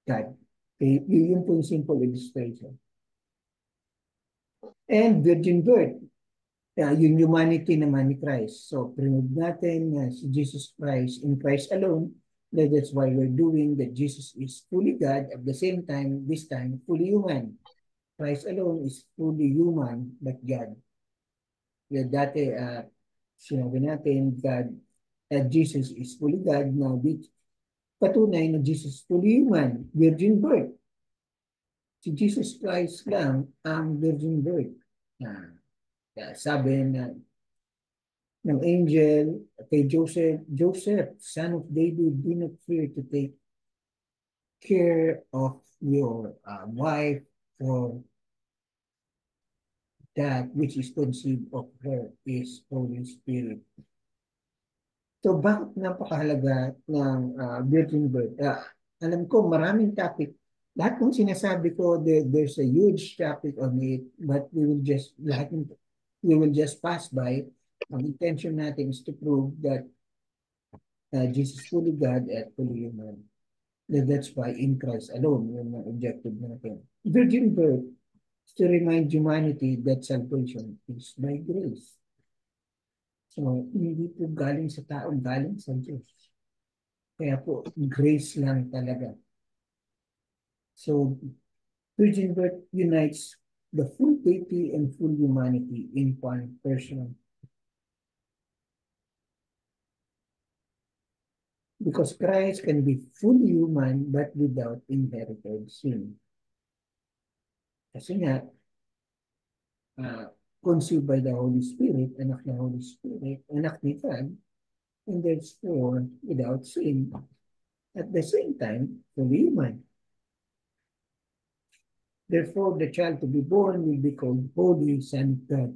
God. Okay, yun po yung simple illustration. And virgin birth, yung humanity naman ni Christ. So, prove natin na si Jesus Christ, in Christ alone, that's why we're doing that Jesus is fully God, at the same time, this time, fully human. Christ alone is fully human, but God. Kaya dati, sinabi natin, God, Jesus is fully God. Now, patunay na Jesus is fully human, virgin birth. Si Jesus Christ lang ang virgin birth. Sabi na ng angel kay Joseph, Joseph, son of David, do not fear to take care of your wife, for that which is conceived of her is Holy Spirit. So bakit napakahalaga ng virgin birth? Alam ko maraming topic. Lahat ng sinasabi ko, there's a huge topic on it, but we will just pass by. Ang intention natin is to prove that Jesus fully God at fully human. That's why in Christ alone, yun ang objective natin. Virgin birth is to remind humanity that salvation is by grace. So, hindi po galing sa tao, galing sa Diyos. Kaya po, grace lang talaga. So, virgin birth unites the full deity and full humanity in one person. Because Christ can be fully human but without inherited sin. Kasi nga, uh, conceived by the Holy Spirit, anak ng Holy Spirit, anak ni God, and therefore without sin. At the same time, fully human. Therefore, the child to be born will be called Holy Son of God.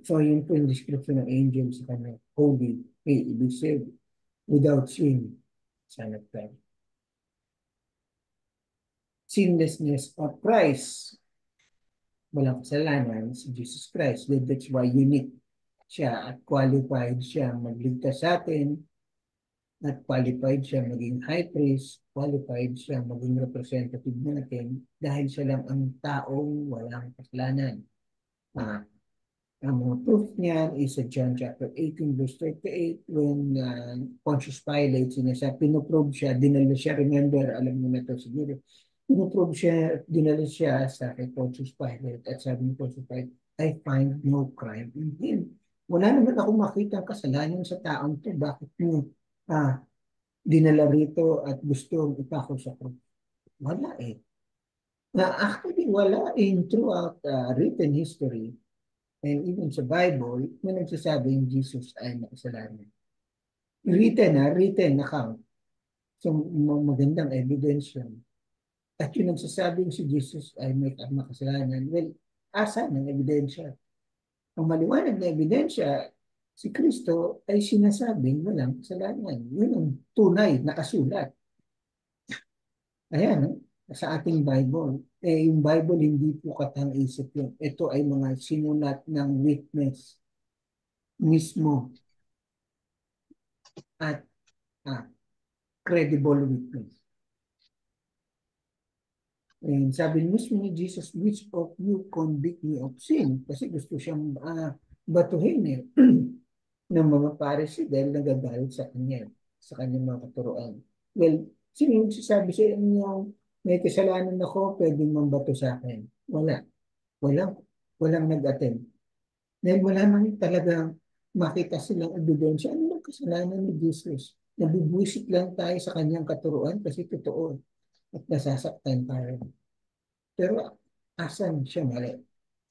So, yun po yung description ng angel sa kanya. Holy, ibig sabihin, without sin, Son of God. Sinlessness of Christ, walang kasalanan si Jesus Christ. That's why unique siya at qualified siya magligtas sa atin at qualified siya maging high priest, qualified siya maging representative natin dahil siya lang ang taong walang kasalanan. Ah, ang mga proof niyan is sa John chapter 18 verse 38 when Pontius Pilate pinoprobe siya, dinala siya, remember, alam niyo na ito siguro, pinoprobe siya, dinala siya sa kay Pontius Pilate at sabi ni Pontius Pilate, I find no crime in him. Wala naman ako makita kasalanan sa taong to, bakit mo dinala rito at gusto ipako sa krus? Wala eh. Na actually wala in throughout written history and even sa Bible, may nagsasabing Jesus ay makasalanan. Written account. So, magandang evidence yun. At yung nagsasabing si Jesus ay may makasalanan, well, asa ng ebidensya? Ang maliwanag na ebidensya, si Kristo ay sinasabing walang kasalanan. Yun ang tunay, nakasulat. Ayan, no? Sa ating Bible. Yung Bible hindi po katang-isip yun. Ito ay mga sinulat ng witness mismo at ah, credible witness. And sabi mismo ni Jesus, which of you convict me of sin? Kasi gusto siyang batuhin eh, ng mga Pharisee dahil nagagalit sa kanya, sa kanyang mga katuruan. Well, sino yung sasabi sa inyo, may kasalanan ako, pwedeng mambato sa akin? Wala. Walang nag-attend. Dahil wala nang talagang makita silang ebidensya. Ano ang kasalanan ni Jesus? Nabubuisit lang tayo sa kanyang katuruan kasi totoo at nasasaktan tayo. Pero asan siya mali?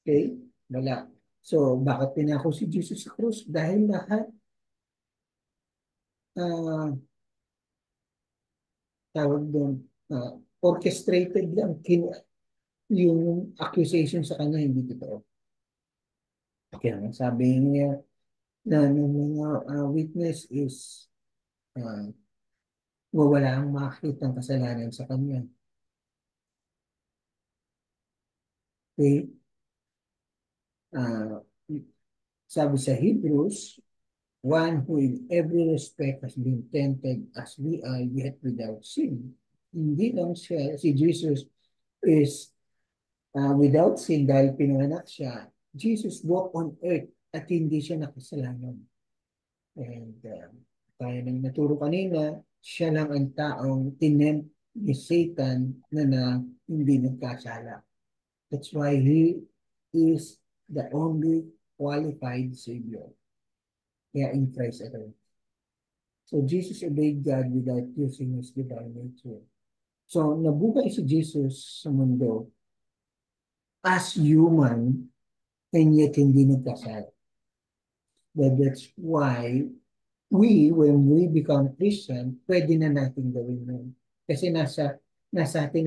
Okay? Wala. So, bakit pinako si Jesus sa krus? Dahil lahat uh, tawag doon, orchestrated lang. Yung accusation sa kanya hindi totoo. Kaya sabi niya na ng mga witness is uh, wala ang makita ng kasalanan sa kanya. Okay? Uh, Sabi sa Hebrews, one who in every respect has been tempted as we are yet without sin. Hindi lang siya, si Jesus is without sin dahil pinanganak siya. Jesus walked on earth at hindi siya nakasalanan. And tayo nang naturo kanina, siya lang ang taong tinempt ni Satan na hindi nagkasala. That's why he is the only qualified Savior. Kaya in Christ alone. So Jesus obeyed God without using His divine nature. So nabuhay si Jesus sa mundo as human and yet hindi nagkasala. That's why when we become Christian, pwede na natin gawin yun. Kasi nasa atin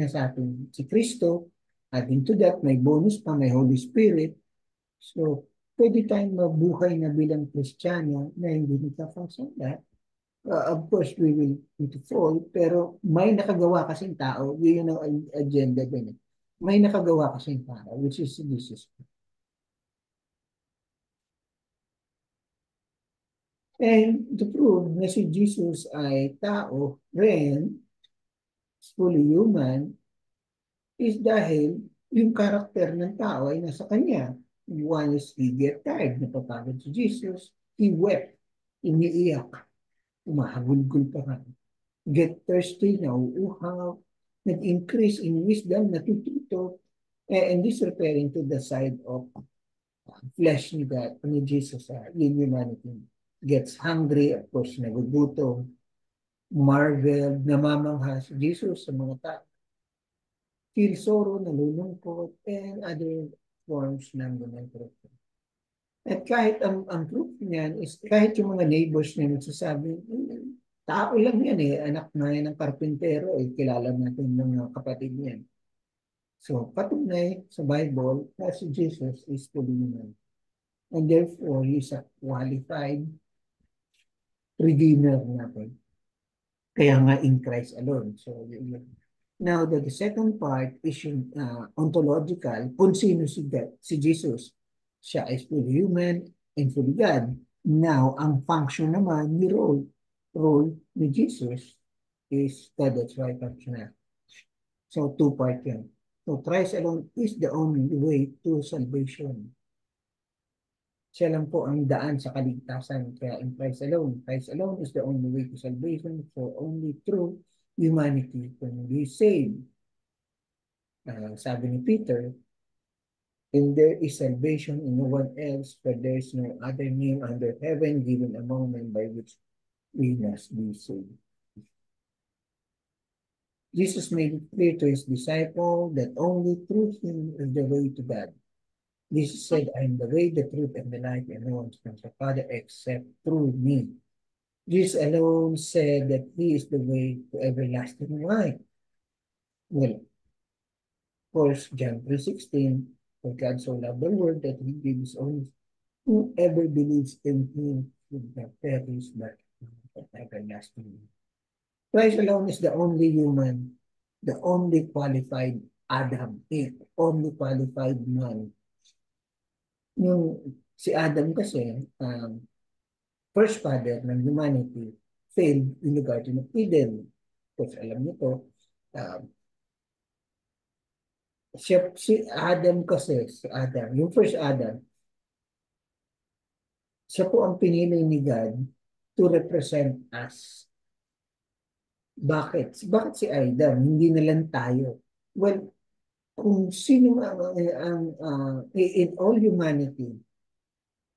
si Kristo, adding to that, may bonus pa, may Holy Spirit. So, pwede tayong mabuhay na bilang Kristiyano na hindi nagkakasala. Of course, we will need to fall, pero may nakagawa kasing tao, yun ang agenda din. May nakagawa kasing tao, which is Jesus. And to prove na si Jesus ay tao rin, is fully human is dahil yung karakter ng tao ay nasa kanya. One is he get tired, napapagod si Jesus, he wept, iniiyak, umahagulgol pa nga. Get thirsty, nauuhaw, nag-increase in wisdom, natututo, and this referring to the side of flesh ni God, ni Jesus, in humanity. Gets hungry, of course, nagugutom, marvel, namamangha si Jesus sa mga tao. Feel sorrow, nalulungkot, and other forms ng human truth. At kahit ang truth niyan is kahit yung mga neighbors niya nagsasabi, tao lang yan eh, anak na yan ng karpintero, eh, kilala natin mga kapatid niyan. So, patunay sa Bible na si Jesus is fully human. And therefore, he is a qualified redeemer natin. Kaya nga in Christ alone. So, now, the second part is yung ontological, kung sino si Jesus. Siya is fully human and fully God. Now, ang function naman ni role ni Jesus is God, that's why functional. So, two-part yan. So, Christ alone is the only way to salvation. Siya lang po ang daan sa kaligtasan. Kaya in Christ alone is the only way to salvation. So only through humanity can we save. Sabi ni Peter, and there is salvation in no one else, for there is no other name under heaven given among men by which we must be saved. Jesus made it clear to his disciple that only through him is the way to God. Jesus said, I am the way, the truth, and the life, and no one comes to the Father except through me. Jesus alone said that he is the way to everlasting life. Well, of course, John 3:16, for God so loved the world that he gave his only, whoever believes in him should not perish but have everlasting life. Christ alone is the only human, the only qualified Adam, the only qualified man. Yung si Adam kasi, first father ng humanity, failed in the Garden of Eden. Because alam niyo to, si Adam kasi, yung first Adam, siya po ang pinili ni God to represent us. Bakit? Bakit si Adam? Hindi na lang tayo. Well, kung sino in all humanity,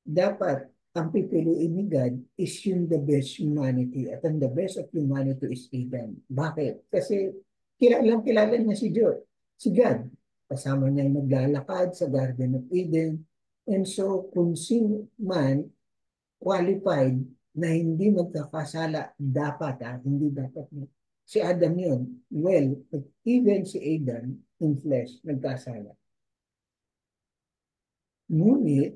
dapat ang pipiliin ni God is yung the best humanity. At ang the best of humanity is Adam. Bakit? Kasi kilala niya si God. Kasama niya naglalakad sa Garden of Eden. And so, kung sino man qualified na hindi magkakasala, hindi dapat si Adam yun. Well, even si Adam in flesh, nagkasala. Ngunit,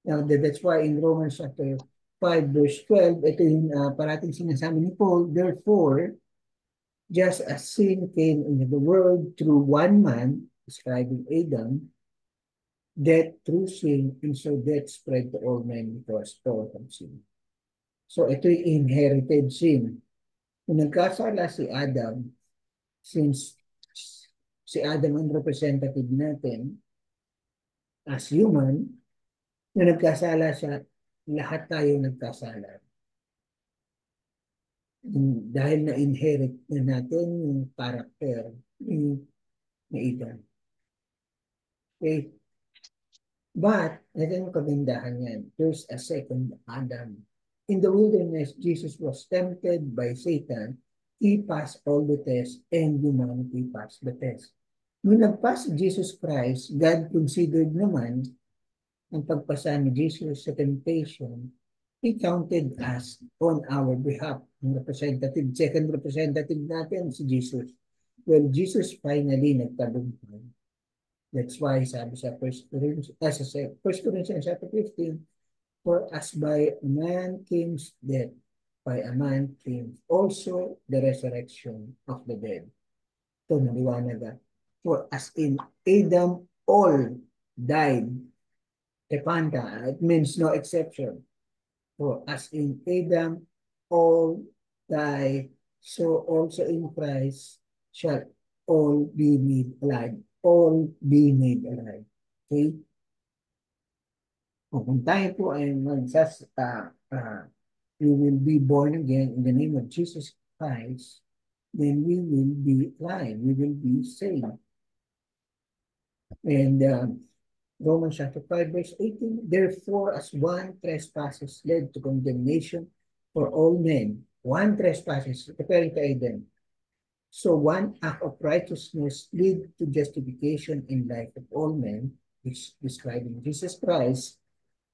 now, that's why in Romans chapter 5 verse 12, ito yung parating sinasabi ni Paul, therefore, just as sin came into the world through one man, describing Adam, death through sin, and so death spread to all men because all have sinned. So ito yung inherited sin. Kung nagkasala si Adam, since si Adam ang representative natin as human, na nagkasala siya, lahat tayo nagkasala. Dahil na-inherit na natin yung character ni Adam. Okay? But, ito yung kagandahan yan. There's a second Adam. In the wilderness, Jesus was tempted by Satan. He passed all the tests and humanity passed the test. Nung nagpass Jesus Christ, God considered naman ang pagpasa ni Jesus sa temptation. He counted us on our behalf. Ang second representative natin si Jesus. Well, Jesus finally nagtagumpay. That's why sabi sa 1 Corinthians chapter 15, for as by a man came death, by a man came also the resurrection of the dead. Ito, naliwanag na. For as in Adam all died, Tepanta, it means no exception. For as in Adam all die, So also in Christ shall all be made alive. All be made alive. Okay? Kung tayo po ay we will be born again in the name of Jesus Christ, then we will be alive. We will be saved. And Romans chapter 5, verse 18, therefore, as one trespasses led to condemnation for all men, one trespasses, referring to Eden. So one act of righteousness lead to justification in life of all men, which describing Jesus Christ.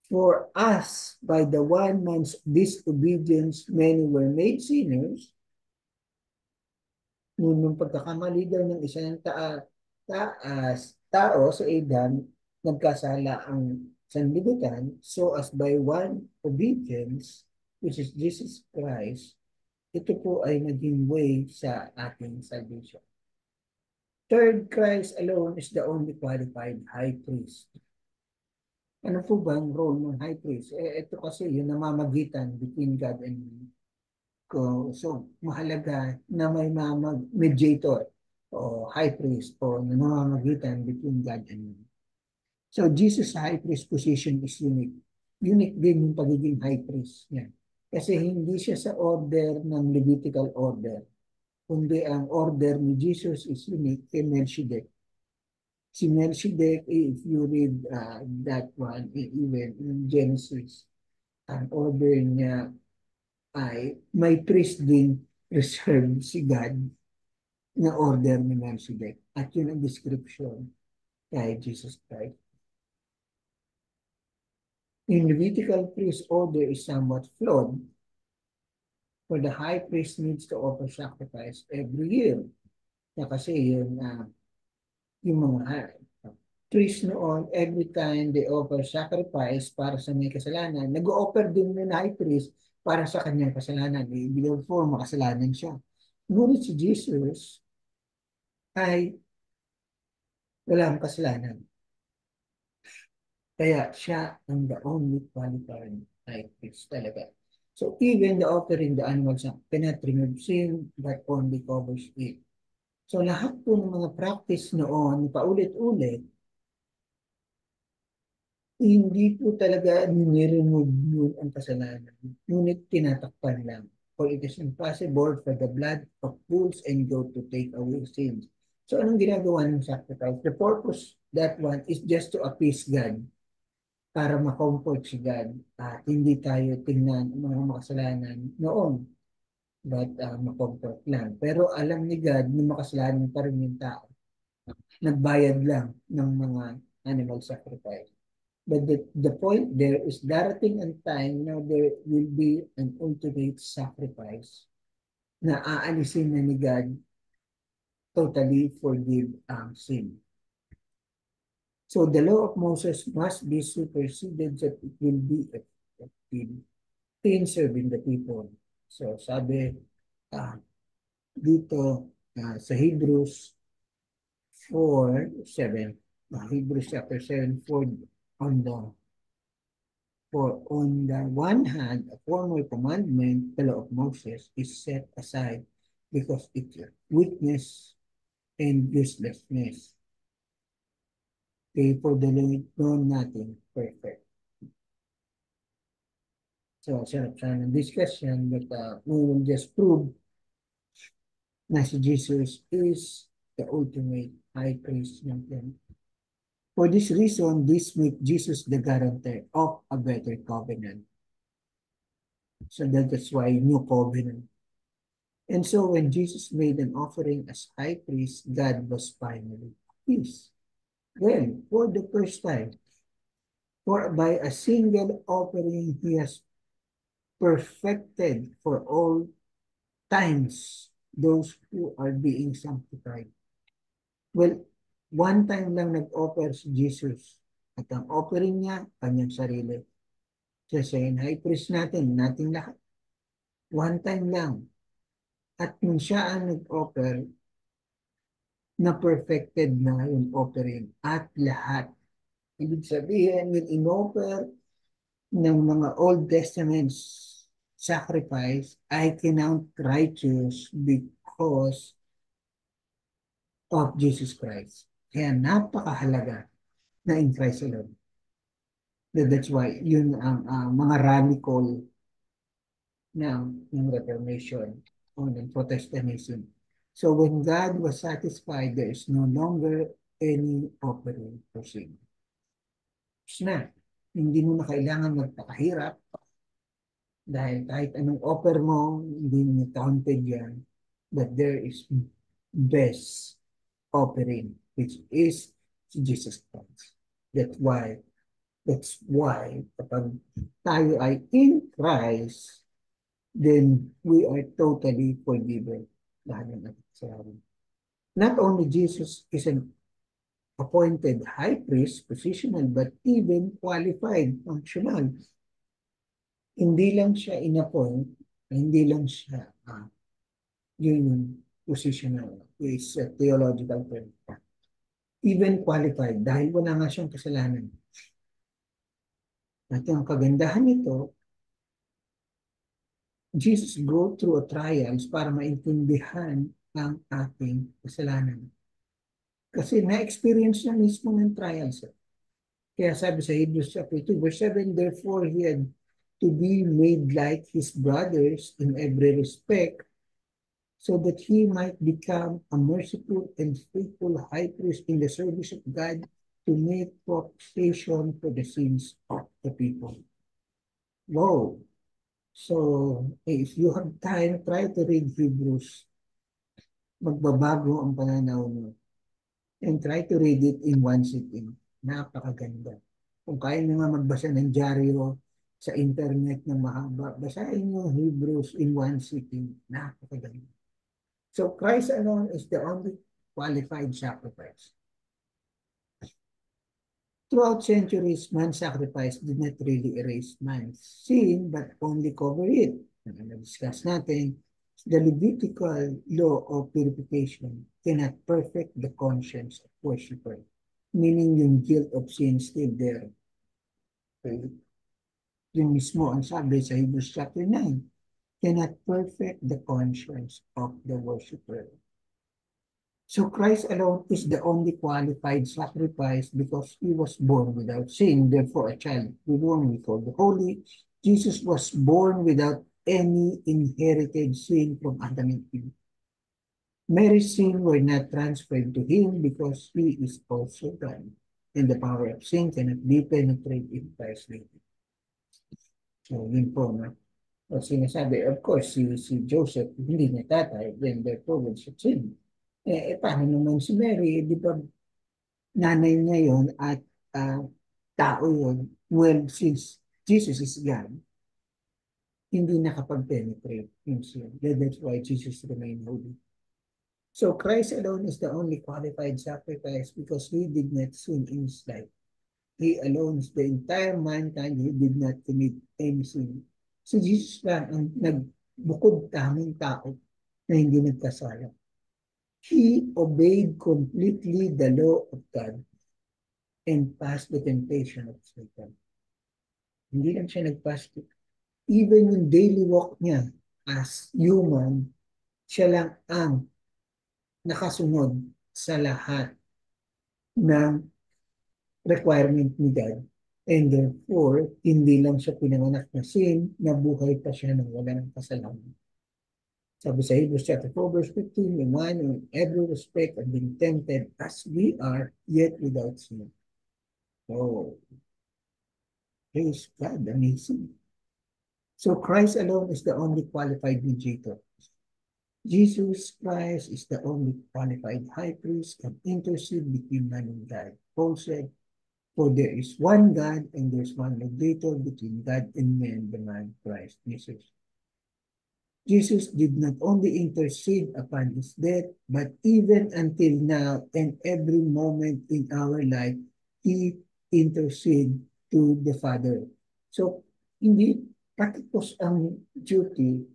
For us, by the one man's disobedience, many were made sinners. Nung pagkakamali daw ng isa ng tao sa Adam, nagkasala ang sanlibutan, so as by one obedience, which is Jesus Christ, ito po ay naging way sa ating salvation. Third, Christ alone is the only qualified high priest. Ano po ba ang role ng high priest? Ito kasi yung namamagitan between God and man. So, mahalaga na may mediator o high priest o namamagitan between God and man. So, Jesus' high priest position is unique. Unique din yung pagiging high priest niya. Kasi hindi siya sa order ng Levitical order, kundi ang order ni Jesus is unique kay Melchizedek. Si Melchizedek, if you read that one, even in Genesis, ang order niya ay may priest din reserved si God na order ni Melchizedek. At yun ang description kay Jesus Christ. In Levitical priest order is somewhat flawed, for the high priest needs to offer sacrifice every year. Na kasi yun, yung mga priest noon, every time they offer sacrifice para sa may kasalanan, nag-offer din yung high priest para sa kanyang kasalanan. Therefore, makasalanan siya. Ngunit si Jesus ay walang kasalanan. Kaya siya ang the only qualified high priest talaga. So even the offering the animals cannot remove sin, but only covers it. So lahat po ng mga practice noon, paulit-ulit, hindi po talaga nire-remove yun ang kasalanan. Ngunit tinatakpan lang. For it is impossible for the blood of bulls and goats to take away sins. So anong ginagawa ng sacrifice? The purpose, that one, is just to appease God. Para ma-comfort si God. At hindi tayo tingnan ang mga makasalanan noon. But ma-comfort lang. Pero alam ni God na makasalanan pa rin yung tao. Nagbayad lang ng mga animal sacrifice. But the point there is darating ang time na there will be an ultimate sacrifice na aalisin na ni God totally forgive ang sin. So the law of Moses must be superseded that it will be effective in serving the people. So sabi dito sa Hebrews 4:7, Hebrews chapter 7:4, for on the one hand, a former commandment, the law of Moses, is set aside because it's weakness and uselessness. Okay, for the law, know nothing perfect. So, sarap sana ng discussion, but we will just prove na si Jesus is the ultimate high priest natin. For this reason, this makes Jesus the guarantor of a better covenant. So that is why new covenant. And so when Jesus made an offering as high priest, God was finally pleased. Well, for the first time, for by a single offering, he has perfected for all times those who are being sanctified. Well, one time lang nag-offer si Jesus. At ang offering niya, kanyang sarili. Siya yung high priest natin, nating lahat. One time lang. At nung siya ang nag-offer, na perfected na yung offering at lahat. Ibig sabihin, yung in-offer ng mga Old Testaments sacrifice I count righteous because of Jesus Christ. Kaya napakahalaga na in Christ alone. That's why yun ang mga radical ng Reformation o ng Protestantism. So when God was satisfied, there is no longer any offering for sin. Tapos na, hindi mo na kailangan magpakahirap dahil kahit anong offer mo, hindi mo counted yan. But there is best offering, which is Jesus Christ. That's why kapag tayo ay in Christ, then we are totally forgiven. Not only Jesus is an appointed high priest, positional, but even qualified, functional. Hindi lang siya in-appoint, hindi lang siya yun positional, is a theological term. Even qualified, dahil wala nga siyang kasalanan. At ang kagandahan nito, Jesus go through a trials para maintindihan ang ating kasalanan. Kasi na-experience niya mismo ng trials. Kaya sabi sa Hebrews chapter 2, verse 7, therefore he had to be made like his brothers in every respect, so that he might become a merciful and faithful high priest in the service of God to make propitiation for the sins of the people. Wow! So, if you have time, try to read Hebrews. Magbabago ang pananaw mo. And try to read it in one sitting. Napakaganda. Kung kaya nyo nga magbasa ng dyaryo sa internet ng mahaba, basahin nyo Hebrews in one sitting. Napakaganda. So Christ alone is the only qualified sacrifice. Throughout centuries, man's sacrifice did not really erase man's sin, but only cover it. Na-discuss natin, the Levitical law of purification cannot perfect the conscience of worshiper, meaning yung guilt of sin still there. Okay? Yung mismo ang sabi sa Hebrews chapter 9, cannot perfect the conscience of the worshiper. So Christ alone is the only qualified sacrifice because he was born without sin. Therefore, a child reborn we call the holy. Jesus was born without any inherited sin from Adam and Eve. Mary's sin were not transferred to him because he is also God. And the power of sin cannot be penetrated in Christ's nature. So, yun po, no? O sinasabi, of course, si Joseph, hindi niya tatay, then therefore, will sin. Paano naman si Mary? Di ba nanay niya yon at tao yon? Well, since Jesus is God, hindi nakapag-penetrate yung sin. That's why Jesus remained holy. So Christ alone is the only qualified sacrifice because he did not sin in his life. He alone is the entire mankind who did not commit any sin. Si Jesus lang ang nagbukod tamang tao na hindi nagkasala. He obeyed completely the law of God and passed the temptation of Satan. Hindi lang siya nag-pass. Even yung daily walk niya as human, siya lang ang nakasunod sa lahat ng requirement ni God. And therefore, hindi lang siya pinanganak na sin, nabuhay pa siya ng wala ng kasalanan. Sabi sa Hebrews chapter 4, verse 15, the man in every respect have been tempted as we are, yet without sin. Oh, praise God, amazing. So Christ alone is the only qualified mediator. Jesus Christ is the only qualified high priest and intercede between man and God. Paul said, for there is one God and there's one mediator between God and man, the man Christ Jesus. Jesus did not only intercede upon his death, but even until now and every moment in our life, he intercede to the Father. So, hindi patapos ang duty,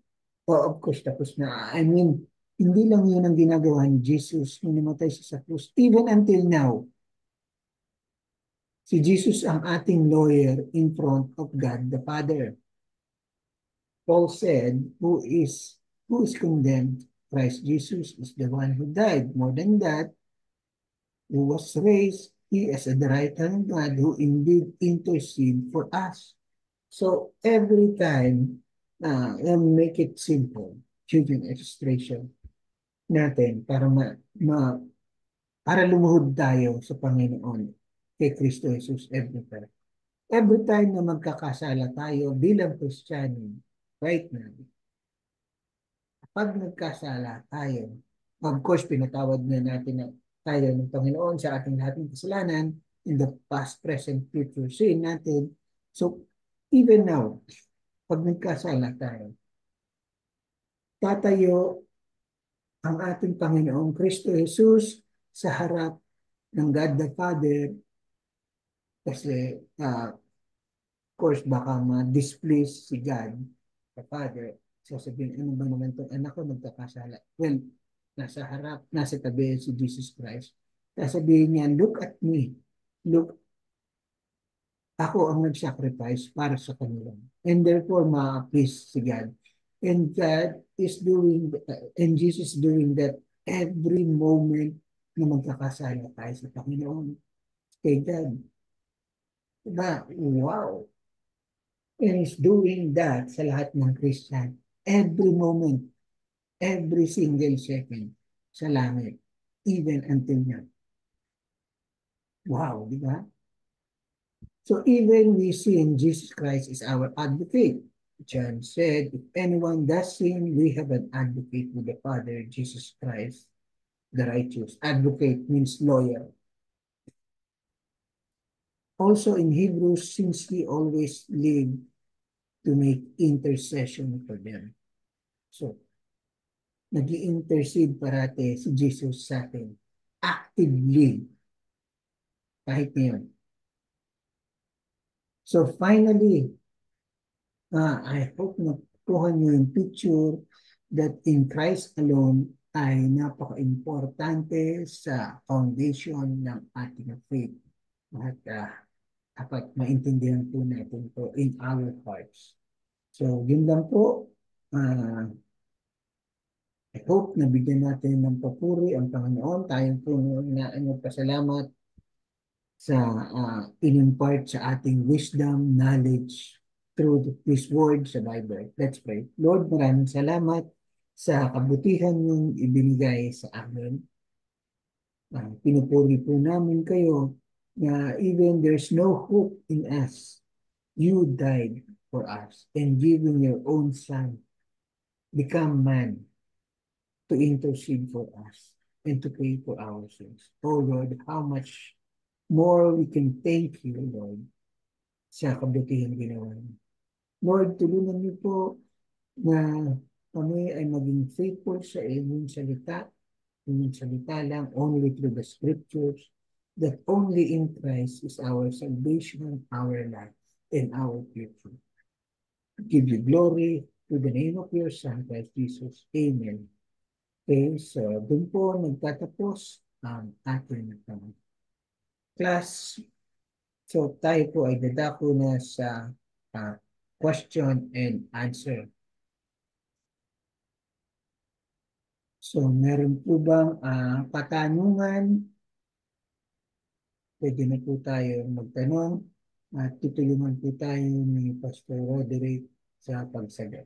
of course, tapos na. I mean, hindi lang yun ang ginagawa ni Jesus nung namatay siya sa krus. Even until now, si Jesus ang ating lawyer in front of God the Father. Paul said, who is condemned? Christ Jesus is the one who died. More than that, who was raised, he is at the right hand of God who indeed intercede for us. So every time, make it simple, children illustration natin para lumuhod tayo sa Panginoon kay Kristo Jesus every time. Every time na magkakasala tayo bilang Kristiyano, right now, pag nagkasala tayo, of course, pinatawad na natin na tayo ng Panginoon sa ating lahat ng kasalanan in the past, present, future sin natin. So, even now, pag nagkasala tayo, tatayo ang ating Panginoong Kristo Jesus sa harap ng God the Father kasi, of course, baka ma-displease si God the Father. Sasabihin, ano ba naman itong anak ko nagkakasala? Well, nasa tabi si Jesus Christ. Sasabihin niya, look at me. Look, ako ang nag-sacrifice para sa kanila. And therefore, ma-please si God. And God is doing, and Jesus is doing that every moment na magkakasala tayo sa Panginoon. Kay God. Diba? Wow! And He's doing that sa lahat ng Christian. Every moment, every single second sa langit. Even until now. Wow, di ba? So even we sin, Jesus Christ is our advocate. John said, if anyone does sin, we have an advocate with the Father, Jesus Christ, the righteous. Advocate means lawyer. Also in Hebrews, since he always lived to make intercession for them. So, nag-i-intercede parate si Jesus sa atin. Actively. Kahit ngayon. So finally, I hope nakuha niyo yung picture that in Christ alone ay napaka-importante sa foundation ng ating faith. At dapat maintindihan po natin po in our hearts. So, yun lang po. I hope na bigyan natin ng papuri ang Panginoon. Tayo po na pasalamat sa in-impart sa ating wisdom, knowledge, through this word sa Bible. Let's pray. Lord, maraming salamat sa kabutihan yung ibinigay sa amin. Pinupuri po namin kayo na even there's no hope in us, you died for us and giving your own son become man to intercede for us and to pay for our sins. Oh Lord, how much more we can thank you, Lord, sa kabutihan ginawa niyo. Lord, tulungan niyo po na kami ay maging faithful sa inyong salita lang, only through the scriptures, that only in Christ is our salvation, our life, and our future. Give you glory to the name of your Son, Christ Jesus. Amen. Okay, so dun po nagtatapos ang ating class. So tayo po ay dadako na sa question and answer. So meron po bang katanungan? Pwede na po tayo magtanong at tutulungan po tayo ni Pastor Roderick sa pagsagot.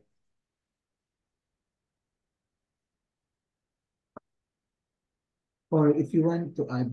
Or if you want to add